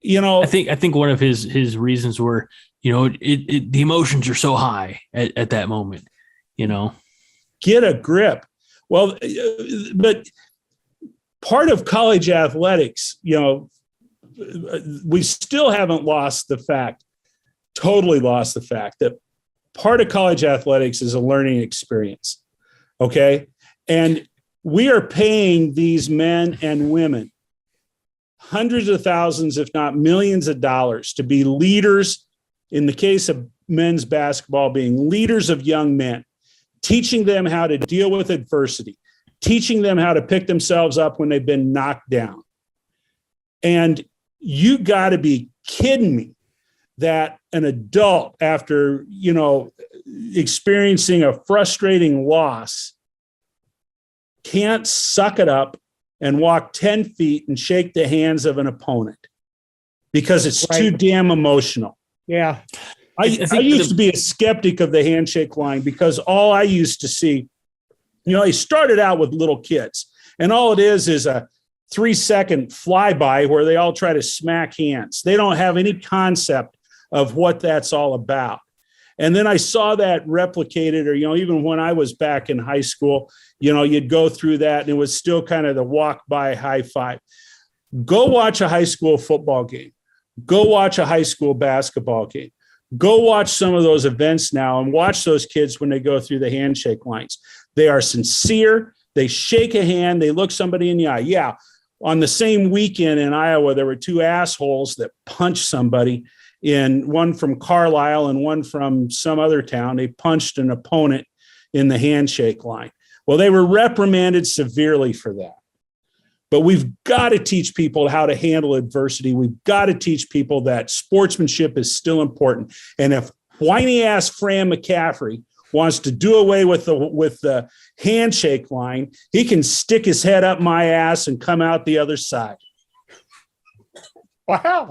[SPEAKER 3] I think one of his reasons were, the emotions are so high at that moment, Get a grip. Well, but part of college athletics, we still haven't totally lost the fact that part of college athletics is a learning experience. Okay. And we are paying these men and women hundreds of thousands, if not millions of dollars to be leaders. In the case of men's basketball, being leaders of young men, teaching them how to deal with adversity, teaching them how to pick themselves up when they've been knocked down. And you got to be kidding me that an adult, after, experiencing a frustrating loss, can't suck it up and walk 10 feet and shake the hands of an opponent because it's too damn emotional.
[SPEAKER 2] Yeah.
[SPEAKER 3] I used to be a skeptic of the handshake line because all I used to see, they started out with little kids and all it is a 3-second flyby where they all try to smack hands. They don't have any concept of what that's all about. And then I saw that replicated, or, even when I was back in high school, you'd go through that and it was still kind of the walk by high five. Go watch a high school football game. Go watch a high school basketball game. Go watch some of those events now and watch those kids when they go through the handshake lines. They are sincere. They shake a hand. They look somebody in the eye. Yeah. On the same weekend in Iowa, there were 2 assholes that punched somebody, one from Carlisle and one from some other town. They punched an opponent in the handshake line. Well, they were reprimanded severely for that. But we've got to teach people how to handle adversity. We've got to teach people that sportsmanship is still important. And if whiny ass Fran McCaffrey wants to do away with the handshake line, he can stick his head up my ass and come out the other side.
[SPEAKER 2] Wow.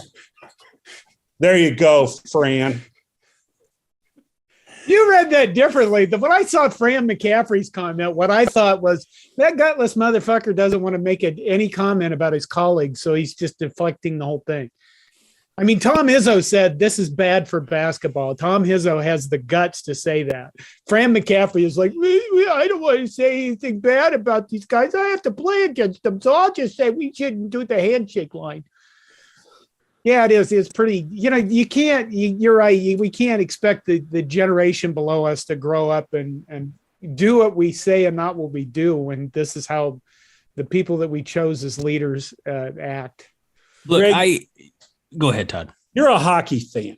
[SPEAKER 3] There you go, Fran.
[SPEAKER 2] You read that differently. When I saw Fran McCaffrey's comment, what I thought was that gutless motherfucker doesn't want to make any comment about his colleagues, so he's just deflecting the whole thing. I mean, Tom Izzo said this is bad for basketball. Tom Izzo has the guts to say that. Fran McCaffrey is like, I don't want to say anything bad about these guys. I have to play against them, so I'll just say we shouldn't do the handshake line. Yeah, it is. It's pretty, you can't, you're right. We can't expect the generation below us to grow up and do what we say and not what we do when this is how the people that we chose as leaders act.
[SPEAKER 1] Look,
[SPEAKER 3] Greg,
[SPEAKER 1] go ahead, Todd.
[SPEAKER 3] You're a hockey fan.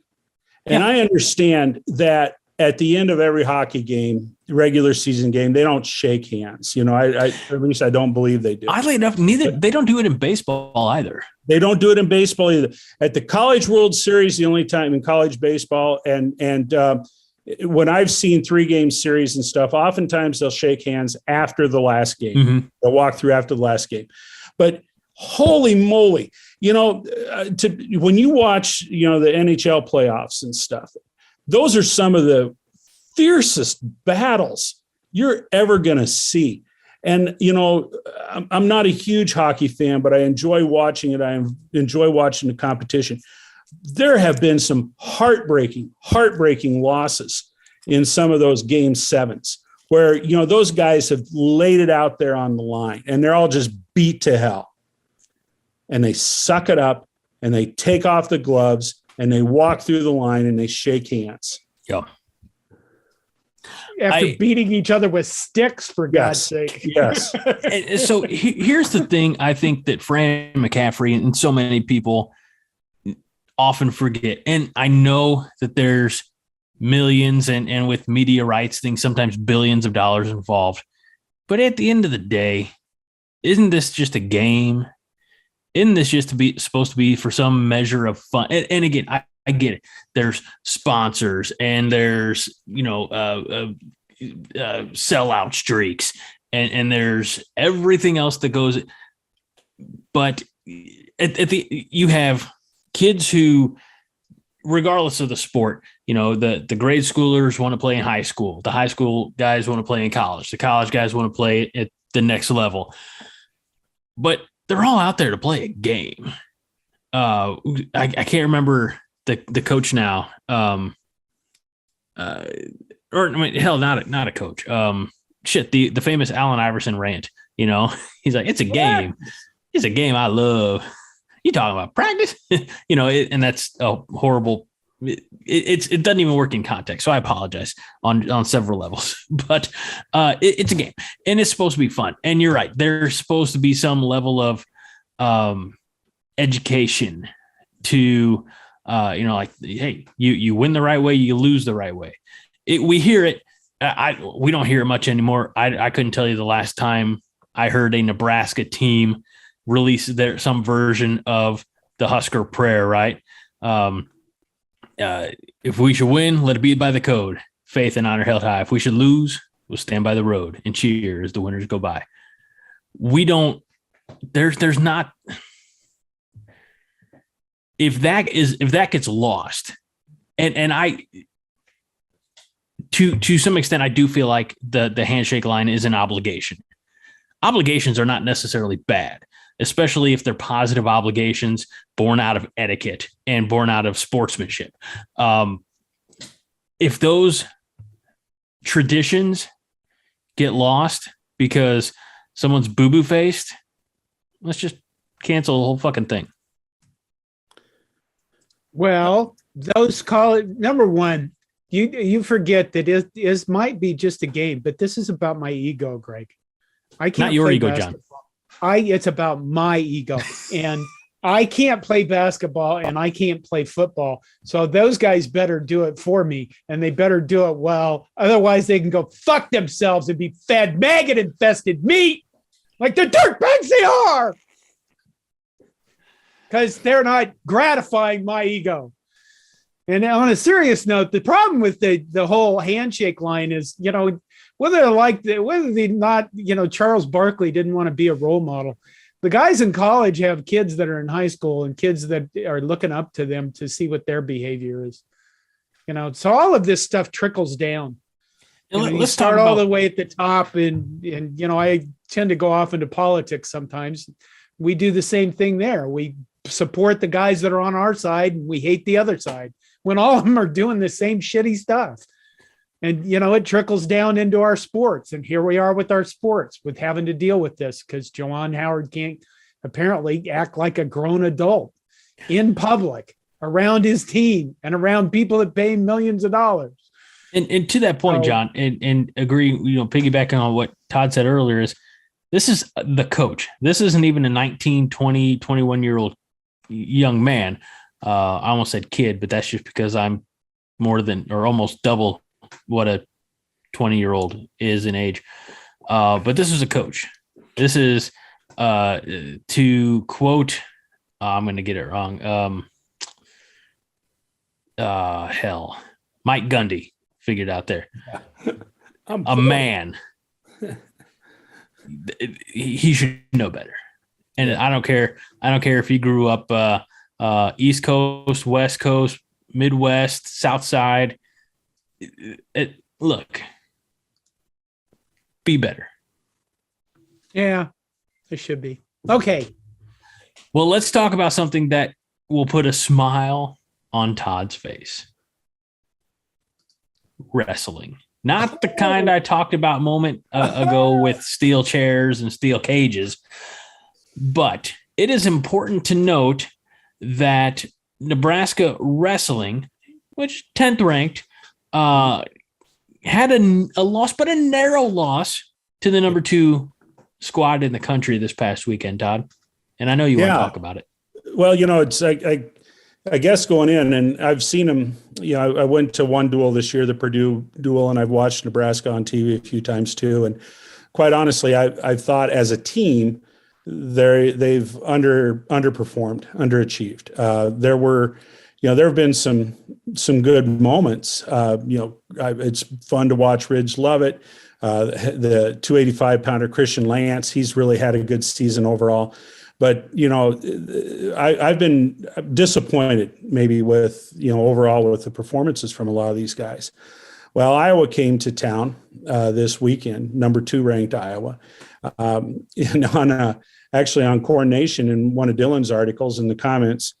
[SPEAKER 3] And I understand that at the end of every hockey game, regular season game, they don't shake hands. At least I don't believe they do.
[SPEAKER 1] Oddly enough, they don't do it in baseball either.
[SPEAKER 3] They don't do it in baseball either. At the College World Series, the only time in college baseball, and when I've seen 3-game series and stuff, oftentimes they'll shake hands after the last game. Mm-hmm. They'll walk through after the last game. But holy moly, when you watch, the NHL playoffs and stuff, those are some of the fiercest battles you're ever going to see. And, I'm not a huge hockey fan, but I enjoy watching it. I enjoy watching the competition. There have been some heartbreaking losses in some of those game sevens where, those guys have laid it out there on the line and they're all just beat to hell. And they suck it up and they take off the gloves and they walk through the line and they shake hands.
[SPEAKER 1] Yeah.
[SPEAKER 2] After beating each other with sticks, for God's sake.
[SPEAKER 3] Yes.
[SPEAKER 1] So here's the thing. I think that Fran McCaffrey and so many people often forget. And I know that there's millions and with media rights things, sometimes billions of dollars involved. But at the end of the day, isn't this just a game? Isn't this just supposed to be for some measure of fun? And again, I get it. There's sponsors and there's, sellout streaks and there's everything else that goes. But you have kids who, regardless of the sport, the grade schoolers want to play in high school. The high school guys want to play in college. The college guys want to play at the next level. But they're all out there to play a game. I can't remember the coach now. Not a coach. The famous Allen Iverson rant. He's like, it's a game. It's a game I love. You talking about practice? And that's a horrible. It doesn't even work in context. So I apologize on several levels, but it's a game and it's supposed to be fun. And you're right. There's supposed to be some level of education to, hey, you win the right way, you lose the right way. We hear it. We don't hear it much anymore. I couldn't tell you the last time I heard a Nebraska team release some version of the Husker prayer, right? If we should win, let it be by the code. Faith and honor held high. If we should lose, we'll stand by the road and cheer as the winners go by. We don't. There's not. If that gets lost, and I, to some extent, I do feel like the handshake line is an obligation. Obligations are not necessarily bad, especially if they're positive obligations born out of etiquette and born out of sportsmanship. If those traditions get lost because someone's boo-boo faced, let's just cancel the whole fucking thing.
[SPEAKER 2] Well, those call it, number one, you forget that it might be just a game, but this is about my ego, Greg. I can't
[SPEAKER 1] not your
[SPEAKER 2] play
[SPEAKER 1] ego,
[SPEAKER 2] basketball.
[SPEAKER 1] John.
[SPEAKER 2] It's about my ego, and I can't play basketball and I can't play football. So those guys better do it for me, and they better do it well. Otherwise, they can go fuck themselves and be fed maggot-infested meat like the dirtbags they are, because they're not gratifying my ego. And on a serious note, the problem with the whole handshake line is, whether they not, Charles Barkley didn't want to be a role model. The guys in college have kids that are in high school and kids that are looking up to them to see what their behavior is. So all of this stuff trickles down. Let's start all the way at the top. And I tend to go off into politics sometimes. We do the same thing there. We support the guys that are on our side and we hate the other side, when all of them are doing the same shitty stuff. And, it trickles down into our sports. And here we are with our sports, with having to deal with this because Juwan Howard can't apparently act like a grown adult in public around his team and around people that pay millions of dollars.
[SPEAKER 1] And to that point, John, and agree, piggybacking on what Todd said earlier, is this is the coach. This isn't even a 19, 20, 21-year-old young man. I almost said kid, but that's just because I'm more than or almost double what a 20-year-old is in age. But this is a coach. This is to quote, I'm going to get it wrong. Mike Gundy figured out there. A man. He should know better. And I don't care if he grew up East Coast, West Coast, Midwest, South Side. look, be better.
[SPEAKER 2] Yeah, it should be. Okay.
[SPEAKER 1] Well, let's talk about something that will put a smile on Todd's face. Wrestling. Not the kind I talked about a moment ago with steel chairs and steel cages, but it is important to note that Nebraska Wrestling, which 10th ranked, had a loss, but a narrow loss to the number 2 squad in the country this past weekend, Todd. And I know you want to talk about it.
[SPEAKER 3] Well, it's I guess going in, and I've seen them, I went to one duel this year, the Purdue duel, and I've watched Nebraska on TV a few times too. And quite honestly, I've thought as a team, they've underperformed, underachieved. There have been some good moments. It's fun to watch Ridge Lovett, the 285-pounder Christian Lance. He's really had a good season overall. But, I've been disappointed maybe with, overall with the performances from a lot of these guys. Well, Iowa came to town this weekend, number 2 ranked Iowa. And actually on Corn Nation, in one of Dylan's articles in the comments,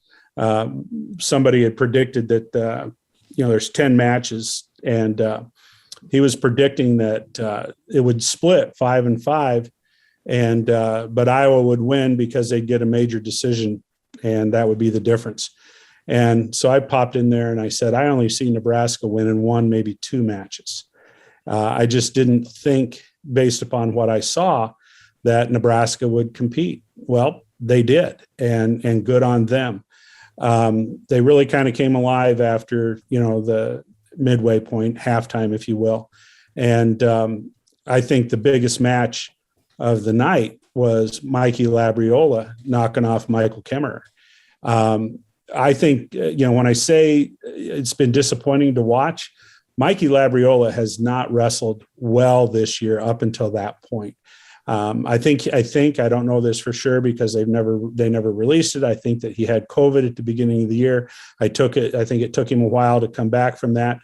[SPEAKER 3] somebody had predicted that, there's 10 matches, and he was predicting that it would split 5-5. But Iowa would win because they'd get a major decision, and that would be the difference. And so I popped in there and I said, I only see Nebraska winning 1, maybe 2 matches. I just didn't think, based upon what I saw, that Nebraska would compete. Well, they did, and good on them. They really kind of came alive after, the midway point, halftime, if you will. And I think the biggest match of the night was Mikey Labriola knocking off Michael Kemmerer. I think, when I say it's been disappointing to watch, Mikey Labriola has not wrestled well this year up until that point. I think, I don't know this for sure because they never released it. I think that he had COVID at the beginning of the year. I think it took him a while to come back from that.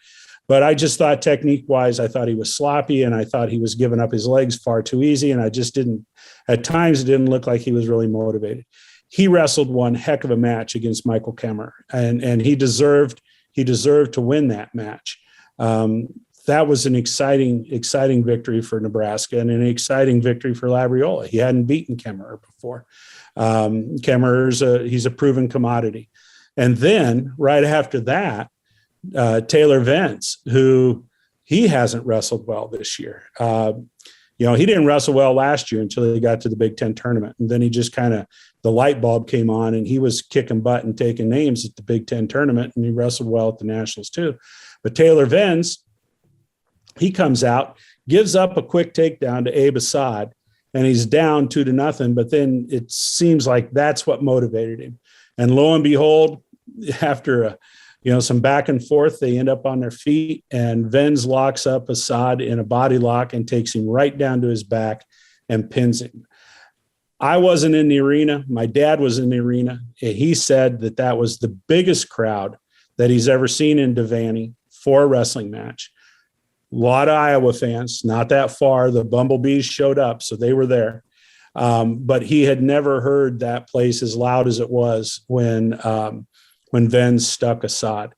[SPEAKER 3] But I just thought technique-wise, I thought he was sloppy, and I thought he was giving up his legs far too easy, and at times it didn't look like he was really motivated. He wrestled one heck of a match against Michael Kemmerer, and he deserved to win that match. That was an exciting victory for Nebraska and an exciting victory for Labriola. He hadn't beaten Kemmerer before. Kemmerer's he's a proven commodity. And then right after that, Taylor Vance, who he hasn't wrestled well this year. He didn't wrestle well last year until he got to the Big Ten tournament. And then he just the light bulb came on, and he was kicking butt and taking names at the Big Ten tournament, and he wrestled well at the Nationals too. But Taylor Vance, he comes out, gives up a quick takedown to Abe Assad, and he's down 2-0. But then it seems like that's what motivated him. And lo and behold, after some back and forth, they end up on their feet, and Venz locks up Assad in a body lock and takes him right down to his back and pins him. I wasn't in the arena. My dad was in the arena. And he said that was the biggest crowd that he's ever seen in Devaney for a wrestling match. A lot of Iowa fans, not that far. The Bumblebees showed up, so they were there. But he had never heard that place as loud as it was when Venz stuck Assad.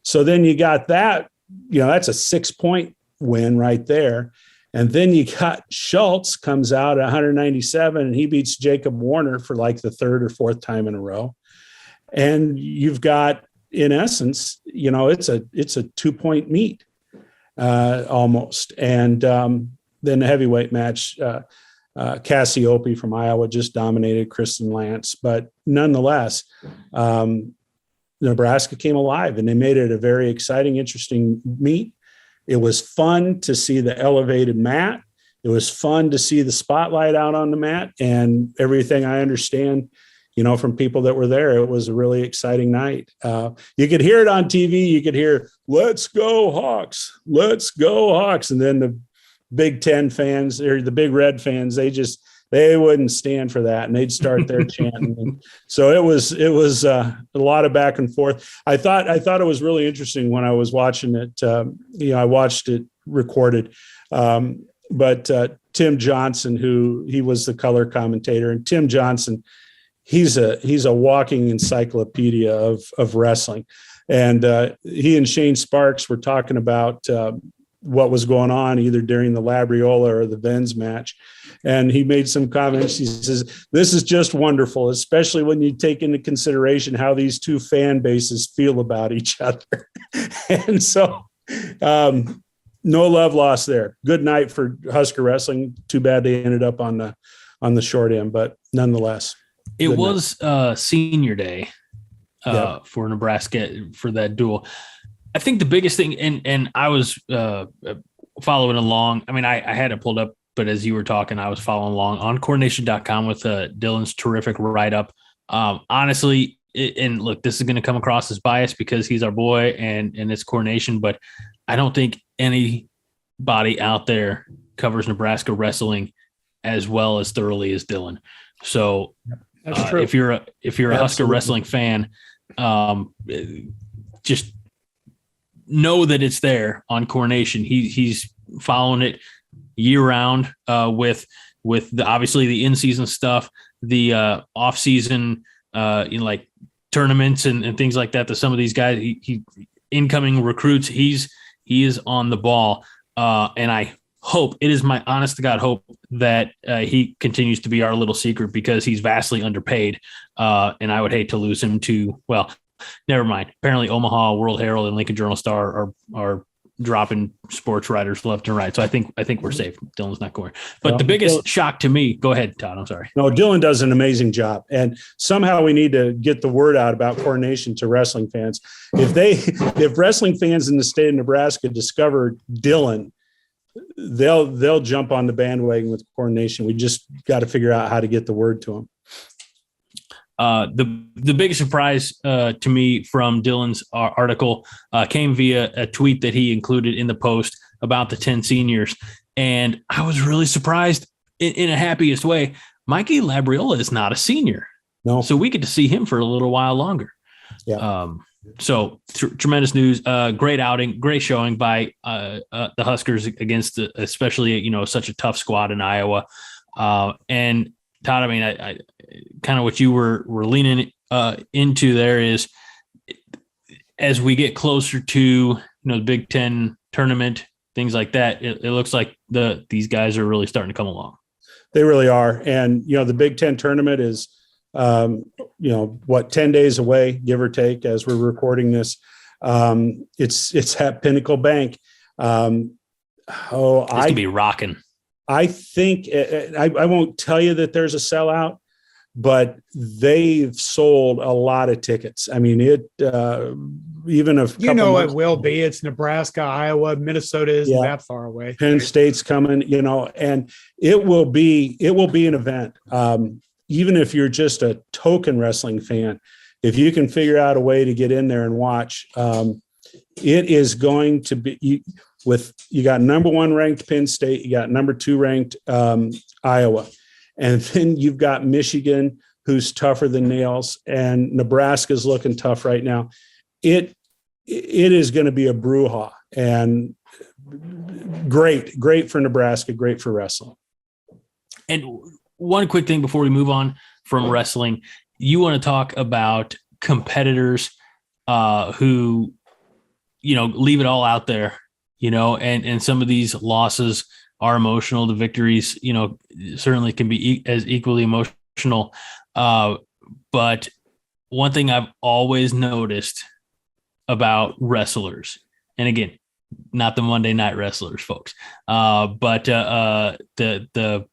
[SPEAKER 3] So then you got that, that's a 6-point win right there. And then you got Schultz comes out at 197, and he beats Jacob Warner for like the 3rd or 4th time in a row. And you've got, in essence, it's a 2-point meet almost. And then the heavyweight match, Cassiope from Iowa just dominated Kristen Lance. But nonetheless, Nebraska came alive, and they made it a very exciting, interesting meet. It was fun to see the elevated mat. It was fun to see the spotlight out on the mat, and everything I understand, from people that were there, it was a really exciting night. You could hear it on TV. You could hear, "Let's go Hawks, let's go Hawks." And then the Big Ten fans, or the Big Red fans, they wouldn't stand for that, and they'd start their chanting. So it was a lot of back and forth. I thought it was really interesting when I was watching it. I watched it recorded. But Tim Johnson, he was the color commentator, and Tim Johnson, he's a walking encyclopedia of wrestling. And he and Shane Sparks were talking about what was going on either during the Labriola or the Venz match. And he made some comments. He says, "This is just wonderful, especially when you take into consideration how these two fan bases feel about each other." And so no love lost there. Good night for Husker Wrestling. Too bad they ended up on the short end, but nonetheless.
[SPEAKER 1] It was senior day for Nebraska for that duel. I think the biggest thing, and I was following along. I mean, I had it pulled up, but as you were talking, I was following along on coronation.com with Dylan's terrific write-up. Honestly, and look, this is going to come across as biased because he's our boy and it's coronation, but I don't think anybody out there covers Nebraska wrestling as well as thoroughly as Dylan. So if you're a Husker wrestling fan, just know that it's there on coronation. He's following it year round with obviously the in-season stuff, the off-season like tournaments and things like that. Some of these guys, he incoming recruits, he is on the ball. And I hope, it is my honest to God hope that he continues to be our little secret because he's vastly underpaid. And I would hate to lose him to, well, never mind. Apparently Omaha, World Herald, and Lincoln Journal-Star are dropping sports writers left and right. So I think we're safe. Dylan's not going. But the biggest shock to me, go ahead, Todd. I'm sorry.
[SPEAKER 3] No, Dylan does an amazing job. And somehow we need to get the word out about coronation to wrestling fans. If wrestling fans in the state of Nebraska discover Dylan, they'll jump on the bandwagon with coronation. We just got to figure out how to get the word to them.
[SPEAKER 1] The biggest surprise to me from Dylan's article came via a tweet that he included in the post about the 10 seniors. And I was really surprised in a happiest way. Mikey Labriola is not a senior.
[SPEAKER 3] No. So
[SPEAKER 1] we get to see him for a little while longer.
[SPEAKER 3] Yeah.
[SPEAKER 1] So tremendous news, great outing, great showing by the Huskers against especially, such a tough squad in Iowa. And Todd, I mean, I kind of what you were leaning into there is as we get closer to, the Big Ten tournament, things like that, it looks like these guys are really starting to come along.
[SPEAKER 3] They really are. And, the Big Ten tournament is, 10 days away, give or take, as we're recording this. It's at Pinnacle Bank. It's
[SPEAKER 1] gonna be rocking.
[SPEAKER 3] I think I won't tell you that there's a sellout, but they've sold a lot of tickets. I mean, even if
[SPEAKER 2] it will be. It's Nebraska, Iowa, Minnesota isn't that far away.
[SPEAKER 3] Penn State's coming, and it will be an event. Even if you're just a token wrestling fan, if you can figure out a way to get in there and watch, it is going to be. You got number 1 ranked Penn State, you got number 2 ranked Iowa, and then you've got Michigan, who's tougher than nails, and Nebraska's looking tough right now. It is going to be a brouhaha, and great for Nebraska, great for wrestling.
[SPEAKER 1] And one quick thing before we move on from wrestling, you want to talk about competitors who, leave it all out there. And some of these losses are emotional. The victories, certainly can be as equally emotional. But one thing I've always noticed about wrestlers, and again, not the Monday Night Wrestlers, folks, but the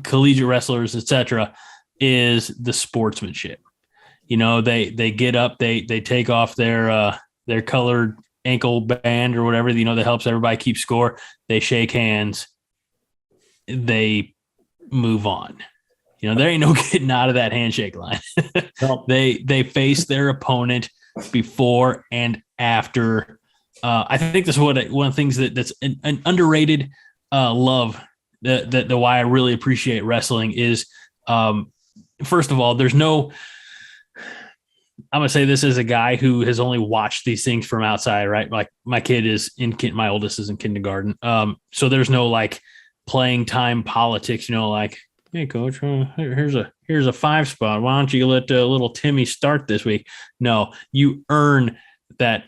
[SPEAKER 1] collegiate wrestlers, etc., is the sportsmanship. They get up, they take off their colored ankle band or whatever, that helps everybody keep score. They shake hands, they move on. There ain't no getting out of that handshake line. No. They face their opponent before and after. I think that's one of the things that's an underrated love that why I really appreciate wrestling is, first of all, there's no, I'm gonna say this as a guy who has only watched these things from outside, right? Like my my oldest is in kindergarten. So there's no like playing time politics, like, hey coach, here's a 5 spot. Why don't you let little Timmy start this week? No, you earn that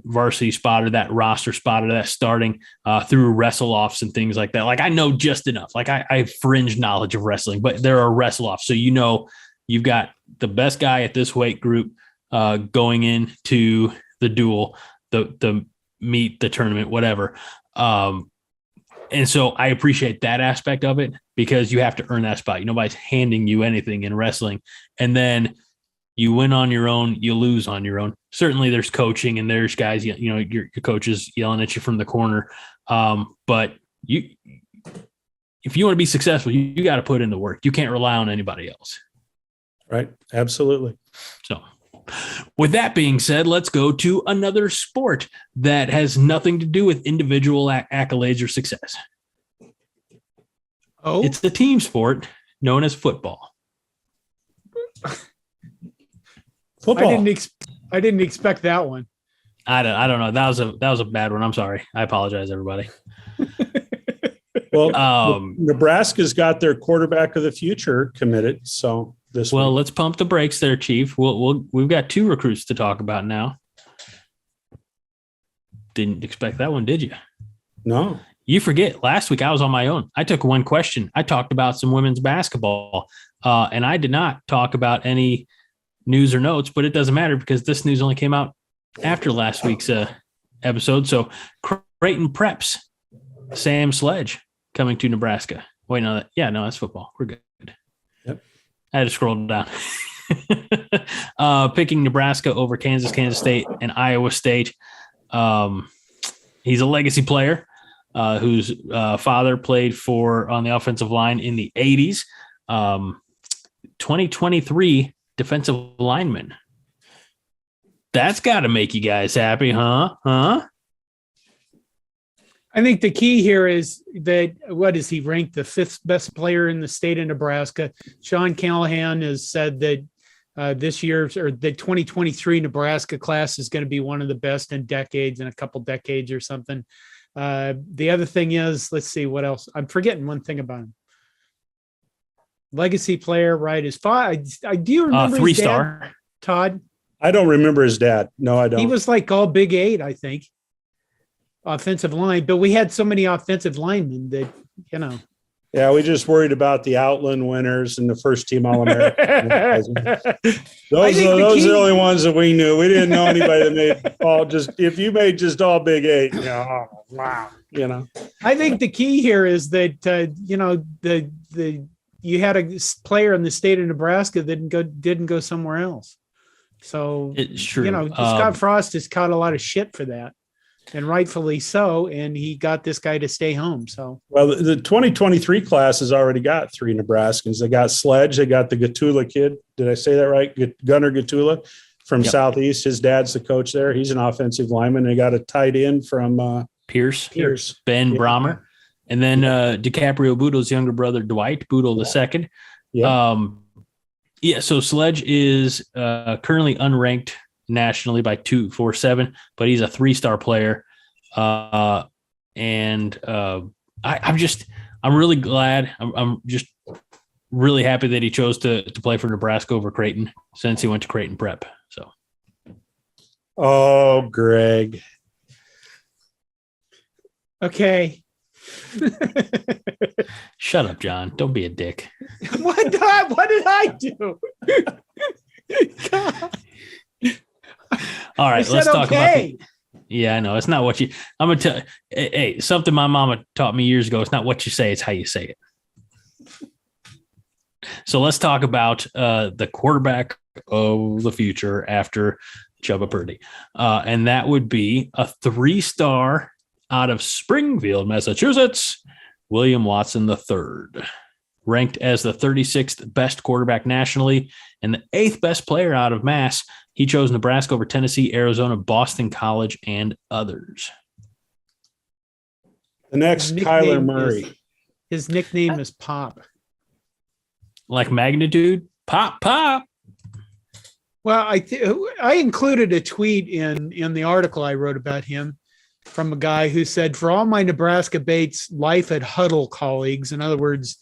[SPEAKER 1] varsity spot or that roster spot or that starting through wrestle offs and things like that. Like I know just enough. Like I have fringe knowledge of wrestling, but there are wrestle offs. So you've got the best guy at this weight group going into the duel, the meet, the tournament, whatever. And so I appreciate that aspect of it because you have to earn that spot. Nobody's handing you anything in wrestling. And then you win on your own, you lose on your own. Certainly there's coaching and there's guys, your coaches yelling at you from the corner. But if you want to be successful, you got to put in the work. You can't rely on anybody else.
[SPEAKER 3] Right. Absolutely.
[SPEAKER 1] So with that being said, let's go to another sport that has nothing to do with individual accolades or success.
[SPEAKER 2] Oh,
[SPEAKER 1] it's the team sport known as football.
[SPEAKER 3] Football.
[SPEAKER 2] I didn't expect that one.
[SPEAKER 1] I don't know. That was a bad one. I'm sorry. I apologize, everybody.
[SPEAKER 3] Well, Nebraska's got their quarterback of the future committed. So this week.
[SPEAKER 1] Let's pump the brakes there, Chief. We've got 2 recruits to talk about now. Didn't expect that one, did you?
[SPEAKER 3] No.
[SPEAKER 1] You forget, last week I was on my own. I took one question. I talked about some women's basketball, and I did not talk about any news or notes, but it doesn't matter because this news only came out after last week's episode. So Creighton Preps, Sam Sledge coming to Nebraska. Wait, no, that's football. We're good.
[SPEAKER 3] Yep.
[SPEAKER 1] I had to scroll down. Picking Nebraska over Kansas State, and Iowa State. He's a legacy player whose father played on the offensive line in the 80s. 2023 defensive lineman. That's got to make you guys happy, huh? I
[SPEAKER 2] think the key here is that, what is he ranked the 5th best player in the state of Nebraska? Sean Callahan has said that this year's or the 2023 Nebraska class is going to be one of the best in decades, in a couple decades or something. The other thing is, let's see what else. I'm forgetting one thing about him. Legacy player, right? Is 5. I do remember
[SPEAKER 1] 3-star.
[SPEAKER 2] Todd.
[SPEAKER 3] I don't remember his dad. No, I don't.
[SPEAKER 2] He was like all Big 8, I think. Offensive line, but we had so many offensive linemen that,
[SPEAKER 3] Yeah, we just worried about the Outland winners and the first team All-American. Those are the only ones that we knew. We didn't know anybody that made if you made just all Big 8, wow.
[SPEAKER 2] I think the key here is that you had a player in the state of Nebraska that didn't go somewhere else. So
[SPEAKER 1] it's true.
[SPEAKER 2] Scott Frost has caught a lot of shit for that. And rightfully so, and he got this guy to stay home. So,
[SPEAKER 3] well, the 2023 class has already got 3 Nebraskans. They got Sledge. They got the Gatula kid. Did I say that right? Gunnar Gatula from Southeast. His dad's the coach there. He's an offensive lineman. They got a tight end from
[SPEAKER 1] Pierce. Ben
[SPEAKER 3] yeah.
[SPEAKER 1] Brahmer. And then DiCaprio Boodle's younger brother, Dwight Boodle II.
[SPEAKER 3] Yeah.
[SPEAKER 1] So Sledge is currently unranked nationally by 247, but he's a 3-star player. I'm really glad. I'm just really happy that he chose to play for Nebraska over Creighton since he went to Creighton Prep. So.
[SPEAKER 3] Oh, Greg.
[SPEAKER 2] Okay.
[SPEAKER 1] Shut up, John. Don't be a dick.
[SPEAKER 2] What did I do? God.
[SPEAKER 1] All right, let's talk about yeah, I know. It's not what I'm going to tell you. Hey, something my mama taught me years ago. It's not what you say, it's how you say it. So let's talk about the quarterback of the future after Chubba Purdy. And that would be a 3-star out of Springfield, Massachusetts, William Watson III. Ranked as the 36th best quarterback nationally and the 8th best player out of Mass. He chose Nebraska over Tennessee, Arizona, Boston College, and others.
[SPEAKER 3] The next Kyler Murray.
[SPEAKER 2] His nickname is Pop.
[SPEAKER 1] Like magnitude? Pop.
[SPEAKER 2] Well, I included a tweet in the article I wrote about him from a guy who said, for all my Nebraska Bates life at Huddle colleagues, in other words,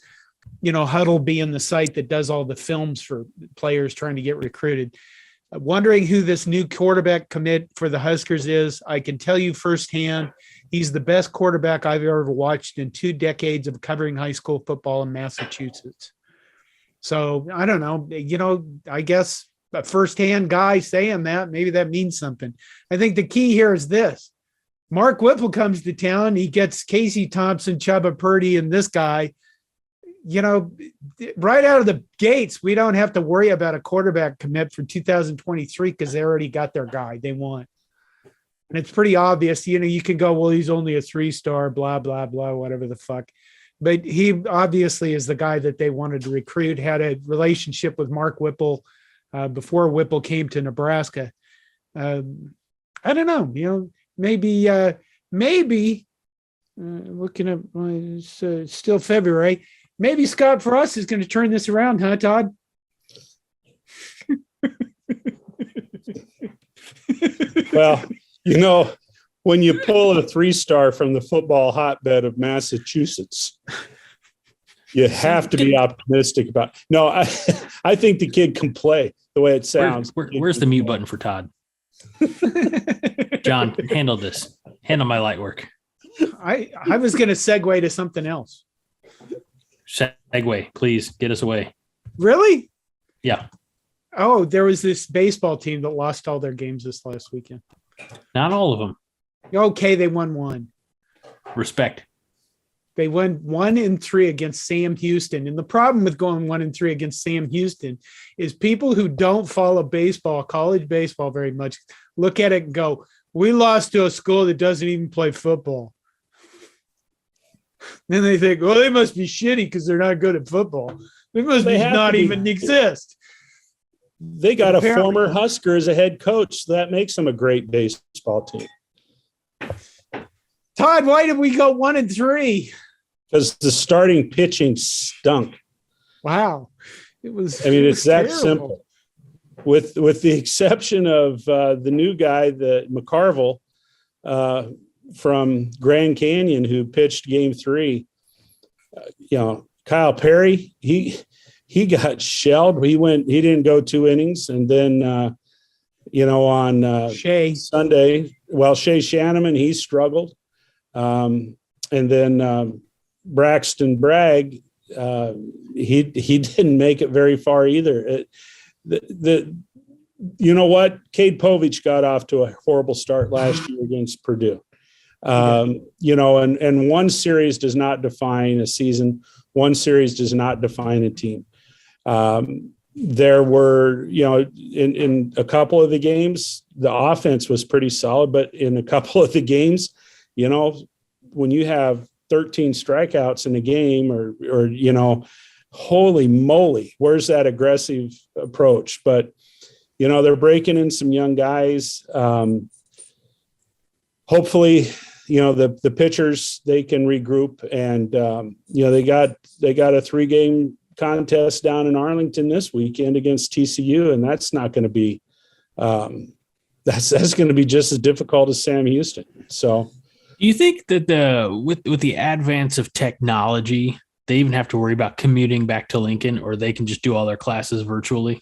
[SPEAKER 2] Huddle being the site that does all the films for players trying to get recruited, wondering who this new quarterback commit for the Huskers is, I can tell you firsthand, he's the best quarterback I've ever watched in 2 decades of covering high school football in Massachusetts. So I don't know, I guess a firsthand guy saying that, maybe that means something. I think the key here is this. Mark Whipple comes to town. He gets Casey Thompson, Chubba Purdy, and this guy. Right out of the gates, we don't have to worry about a quarterback commit for 2023 because they already got their guy they want. And it's pretty obvious. You can go, well, he's only a 3-star, blah, blah, blah, whatever the fuck. But he obviously is the guy that they wanted to recruit, had a relationship with Mark Whipple before Whipple came to Nebraska. I don't know, maybe looking at it's still February. Maybe Scott Frost is going to turn this around, huh, Todd?
[SPEAKER 3] Well, when you pull a 3-star from the football hotbed of Massachusetts, you have to be optimistic about. No, I think the kid can play the way it sounds.
[SPEAKER 1] Where's the mute button for Todd? John, handle this. Handle my light work.
[SPEAKER 2] I was going to segue to something else.
[SPEAKER 1] Segue, please get us away.
[SPEAKER 2] Really?
[SPEAKER 1] Yeah.
[SPEAKER 2] Oh, there was this baseball team that lost all their games this last weekend.
[SPEAKER 1] Not all of them.
[SPEAKER 2] Okay, they won one.
[SPEAKER 1] Respect.
[SPEAKER 2] They won 1-3 against Sam Houston. And the problem with going 1-3 against Sam Houston is people who don't follow baseball, college baseball very much, look at it and go, we lost to a school that doesn't even play football. Then they think, well, they must be shitty because they're not good at football. They must not even exist.
[SPEAKER 3] They got a former Husker as a head coach. So that makes them a great baseball team.
[SPEAKER 2] Todd, why did we go 1-3?
[SPEAKER 3] Because the starting pitching stunk.
[SPEAKER 2] Wow. It's
[SPEAKER 3] that simple. With the exception of the new guy, the McCarville, from Grand Canyon, who pitched game 3, Kyle Perry, he got shelled. He didn't go 2 innings. And then, on Sunday, Shea Shanneman, he struggled. And then Braxton Bragg, he didn't make it very far either. You know what? Cade Povich got off to a horrible start last year against Purdue. And one series does not define a season. One series does not define a team. There were, in a couple of the games, the offense was pretty solid, but in a couple of the games, when you have 13 strikeouts in a game or holy moly, where's that aggressive approach? But, they're breaking in some young guys. Hopefully, the pitchers, they can regroup and, they got a 3-game contest down in Arlington this weekend against TCU. And that's not going to be, that's going to be just as difficult as Sam Houston. So,
[SPEAKER 1] do you think that with the advance of technology, they even have to worry about commuting back to Lincoln, or they can just do all their classes virtually?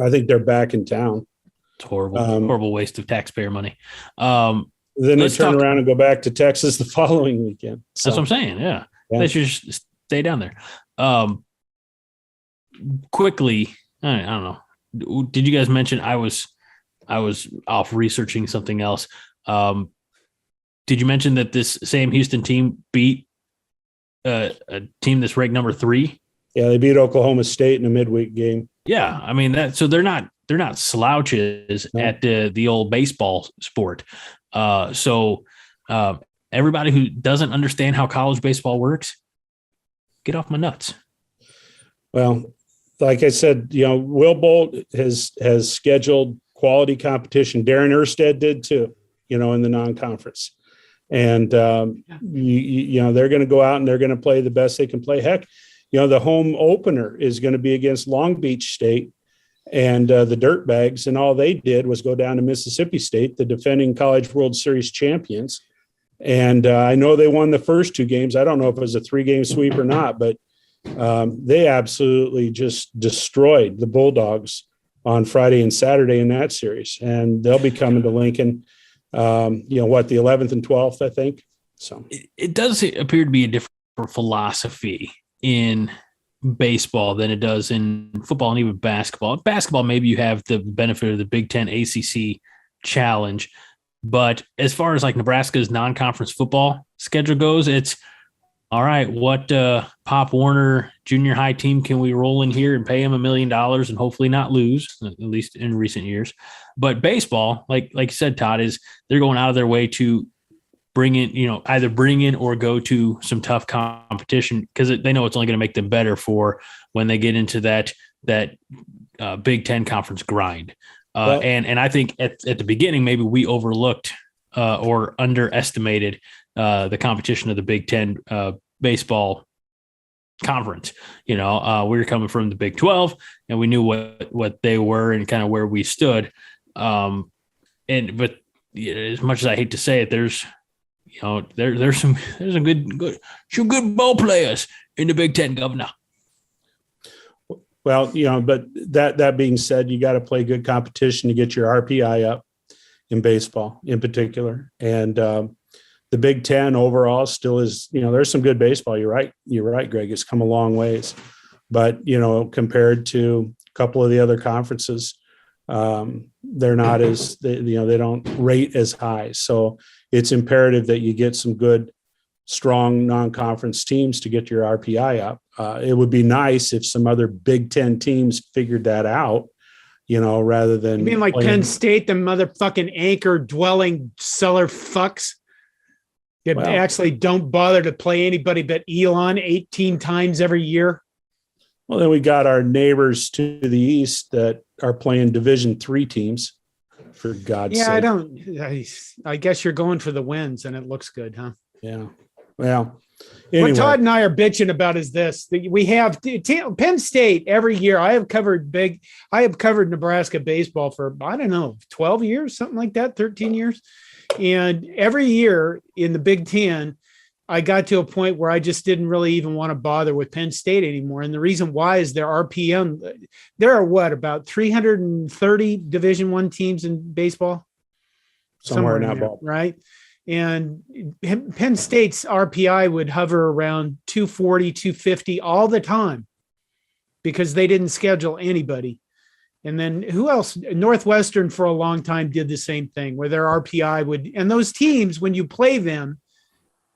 [SPEAKER 3] I think they're back in town.
[SPEAKER 1] It's horrible, horrible waste of taxpayer money.
[SPEAKER 3] Then they turn around and go back to Texas the following weekend. So,
[SPEAKER 1] that's what I'm saying. Yeah. They should just stay down there. Quickly, I don't know. Did you guys mention I was off researching something else? Did you mention that this Sam Houston team beat a team that's ranked number 3?
[SPEAKER 3] Yeah, they beat Oklahoma State in a midweek game.
[SPEAKER 1] Yeah, I mean so they're not slouches at the old baseball sport. So everybody who doesn't understand how college baseball works, get off my nuts.
[SPEAKER 3] Well, like I said, Will Bolt has scheduled quality competition. Darren Erstead did too, in the non-conference. And, they're going to go out and they're going to play the best they can play. Heck, the home opener is going to be against Long Beach State. and the Dirtbags, and all they did was go down to Mississippi State, the defending College World Series champions. And I know they won the first 2 games. I don't know if it was a 3-game sweep or not, but they absolutely just destroyed the Bulldogs on Friday and Saturday in that series. And they'll be coming to Lincoln, the 11th and 12th, I think. So
[SPEAKER 1] it does appear to be a different philosophy in baseball than it does in football and even basketball. In basketball, maybe you have the benefit of the Big Ten ACC challenge. But as far as like Nebraska's non-conference football schedule goes, it's all right. What Pop Warner junior high team can we roll in here and pay him $1 million and hopefully not lose, at least in recent years? But baseball, like you said, Todd, is they're going out of their way to bring in, either bring in or go to some tough competition because they know it's only going to make them better for when they get into that Big Ten conference grind. And I think at the beginning, maybe we overlooked or underestimated the competition of the Big Ten baseball conference. We were coming from the Big 12 and we knew what they were and kind of where we stood. But as much as I hate to say it, there's some good ball players in the Big Ten, Governor.
[SPEAKER 3] Well, but that being said, you got to play good competition to get your RPI up in baseball in particular. And the Big Ten overall still is, there's some good baseball. You're right, Greg. It's come a long ways. But, compared to a couple of the other conferences, they're not as, they don't rate as high. So it's imperative that you get some good, strong non-conference teams to get your RPI up. It would be nice if some other Big Ten teams figured that out, rather than.
[SPEAKER 2] You mean like Penn State, the motherfucking anchor dwelling cellar fucks that actually don't bother to play anybody but Elon 18 times every year?
[SPEAKER 3] Well, then we got our neighbors to the east that are playing Division III teams, for God's sake.
[SPEAKER 2] Yeah, I guess you're going for the wins, and it looks good, huh?
[SPEAKER 3] Yeah. Well, anyway.
[SPEAKER 2] What Todd and I are bitching about is this: we have Penn State every year. I have covered Nebraska baseball for 12 years, something like that, 13 years, and every year in the Big Ten, I got to a point where I just didn't really even want to bother with Penn State anymore. And the reason why is their RPM. There are about 330 Division I teams in baseball,
[SPEAKER 3] somewhere in that ball,
[SPEAKER 2] right? And Penn State's RPI would hover around 240, 250 all the time because they didn't schedule anybody. And then who else? Northwestern for a long time did the same thing where their RPI would, and those teams, when you play them,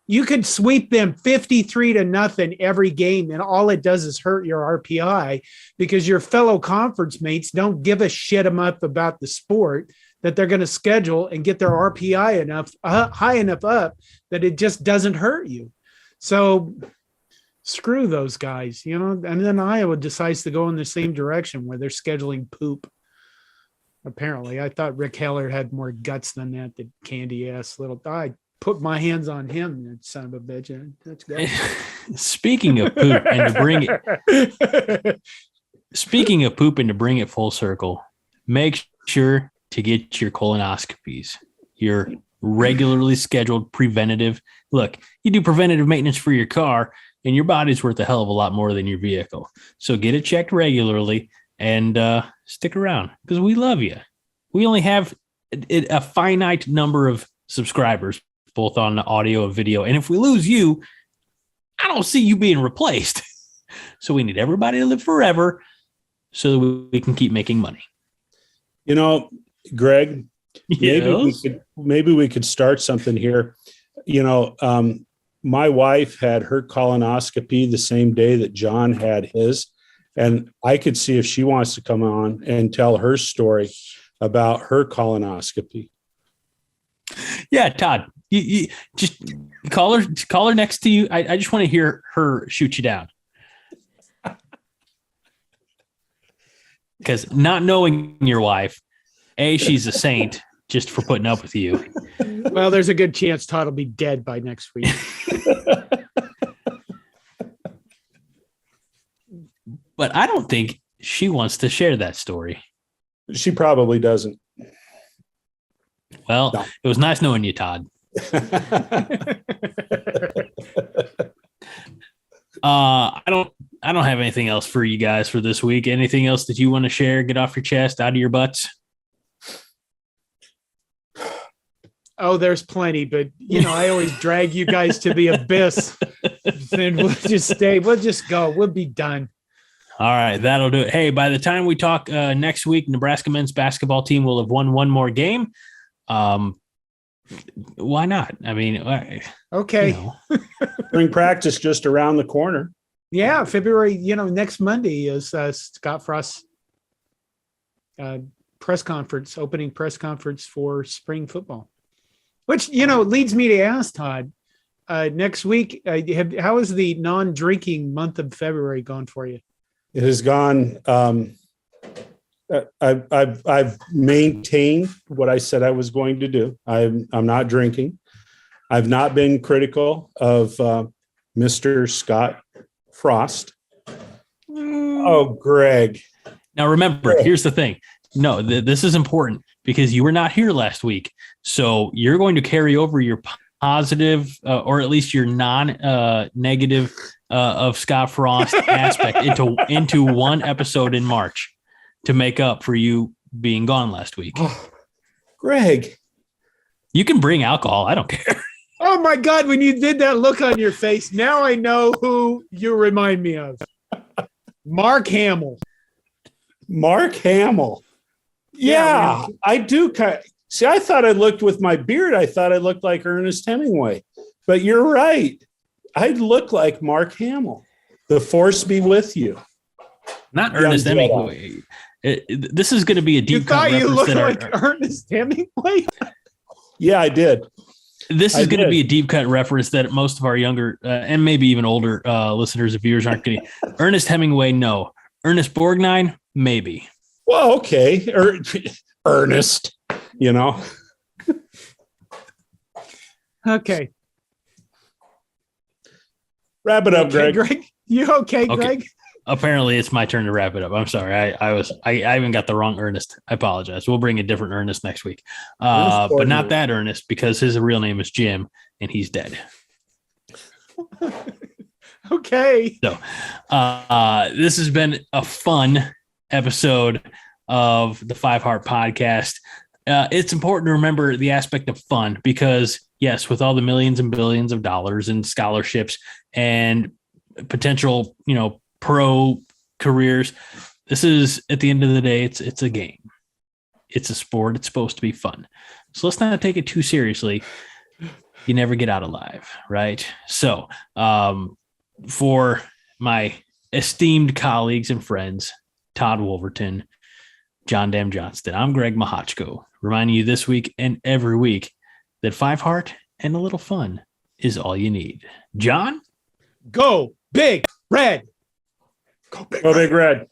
[SPEAKER 2] you could sweep them 53-0 every game. And all it does is hurt your RPI because your fellow conference mates don't give a shit enough about the sport that they're going to schedule and get their RPI high enough up that it just doesn't hurt you. So screw those guys, and then Iowa decides to go in the same direction where they're scheduling poop. Apparently, I thought Rick Heller had more guts than that, the candy ass little. I put my hands on him, that son of a bitch. That's good.
[SPEAKER 1] Speaking of poop, and to bring it full circle, make sure to get your colonoscopies, your regularly scheduled preventative. Look, you do preventative maintenance for your car, and your body's worth a hell of a lot more than your vehicle. So get it checked regularly and stick around because we love you. We only have a finite number of subscribers, both on the audio and video. And if we lose you, I don't see you being replaced. So we need everybody to live forever so that we can keep making money.
[SPEAKER 3] Greg,
[SPEAKER 1] yes.
[SPEAKER 3] maybe we could start something here. My wife had her colonoscopy the same day that John had his, and I could see if she wants to come on and tell her story about her colonoscopy.
[SPEAKER 1] Yeah, Todd, you just call her next to you. I just want to hear her shoot you down. Because not knowing your wife, she's a saint just for putting up with you.
[SPEAKER 2] Well, there's a good chance Todd will be dead by next week.
[SPEAKER 1] But I don't think she wants to share that story.
[SPEAKER 3] She probably doesn't.
[SPEAKER 1] Well,
[SPEAKER 3] No.
[SPEAKER 1] It was nice knowing you, Todd. I don't have anything else for you guys for this week. Anything else that you want to share? Get off your chest, out of your butts.
[SPEAKER 2] Oh, there's plenty, but I always drag you guys to the abyss. Then we'll just go. We'll be done.
[SPEAKER 1] All right, that'll do it. Hey, by the time we talk next week, Nebraska men's basketball team will have won one more game. Why not? I mean,
[SPEAKER 2] okay.
[SPEAKER 3] Spring practice just around the corner.
[SPEAKER 2] Yeah, February. Next Monday is Scott Frost's press conference, opening press conference for spring football. Which leads me to ask Todd. Next week, how is the non-drinking month of February going for you?
[SPEAKER 3] It has gone. I've maintained what I said I was going to do. I'm not drinking. I've not been critical of Mr. Scott Frost. Oh, Greg.
[SPEAKER 1] Now remember, here's the thing. No, this is important because you were not here last week. So you're going to carry over your positive or at least your non-negative of Scott Frost aspect into one episode in March to make up for you being gone last week.
[SPEAKER 3] Oh, Greg.
[SPEAKER 1] You can bring alcohol. I don't care.
[SPEAKER 2] Oh, my God. When you did that look on your face, now I know who you remind me of. Mark Hamill.
[SPEAKER 3] Mark Hamill. Yeah, I do. See, I thought I looked with my beard. I thought I looked like Ernest Hemingway. But you're right. I look like Mark Hamill. The force be with you.
[SPEAKER 1] Not Ernest Hemingway. This is going to be a deep cut reference.
[SPEAKER 2] You thought you looked like Ernest Hemingway?
[SPEAKER 3] Yeah, I did.
[SPEAKER 1] This is going to be a deep cut reference that most of our younger and maybe even older listeners and viewers aren't getting. Ernest Hemingway, no. Ernest Borgnine, maybe.
[SPEAKER 3] Well, okay. Ernest,
[SPEAKER 2] Okay.
[SPEAKER 3] Wrap it up,
[SPEAKER 2] Okay,
[SPEAKER 3] Greg.
[SPEAKER 2] You okay, Greg?
[SPEAKER 1] Apparently it's my turn to wrap it up. I'm sorry. I even got the wrong Ernest. I apologize. We'll bring a different Ernest next week. But not that Ernest because his real name is Jim and he's dead.
[SPEAKER 2] Okay.
[SPEAKER 1] So this has been a fun episode of the Five Heart Podcast. It's important to remember the aspect of fun because, yes, with all the millions and billions of dollars in scholarships and potential, pro careers, this is, at the end of the day, it's a game. It's a sport. It's supposed to be fun. So let's not take it too seriously. You never get out alive, right? So for my esteemed colleagues and friends, Todd Wolverton, John Dam Johnston, I'm Greg Mahochko, reminding you this week and every week that Five Heart and a little fun is all you need. John?
[SPEAKER 2] Go Big Red.
[SPEAKER 3] Go Big Red.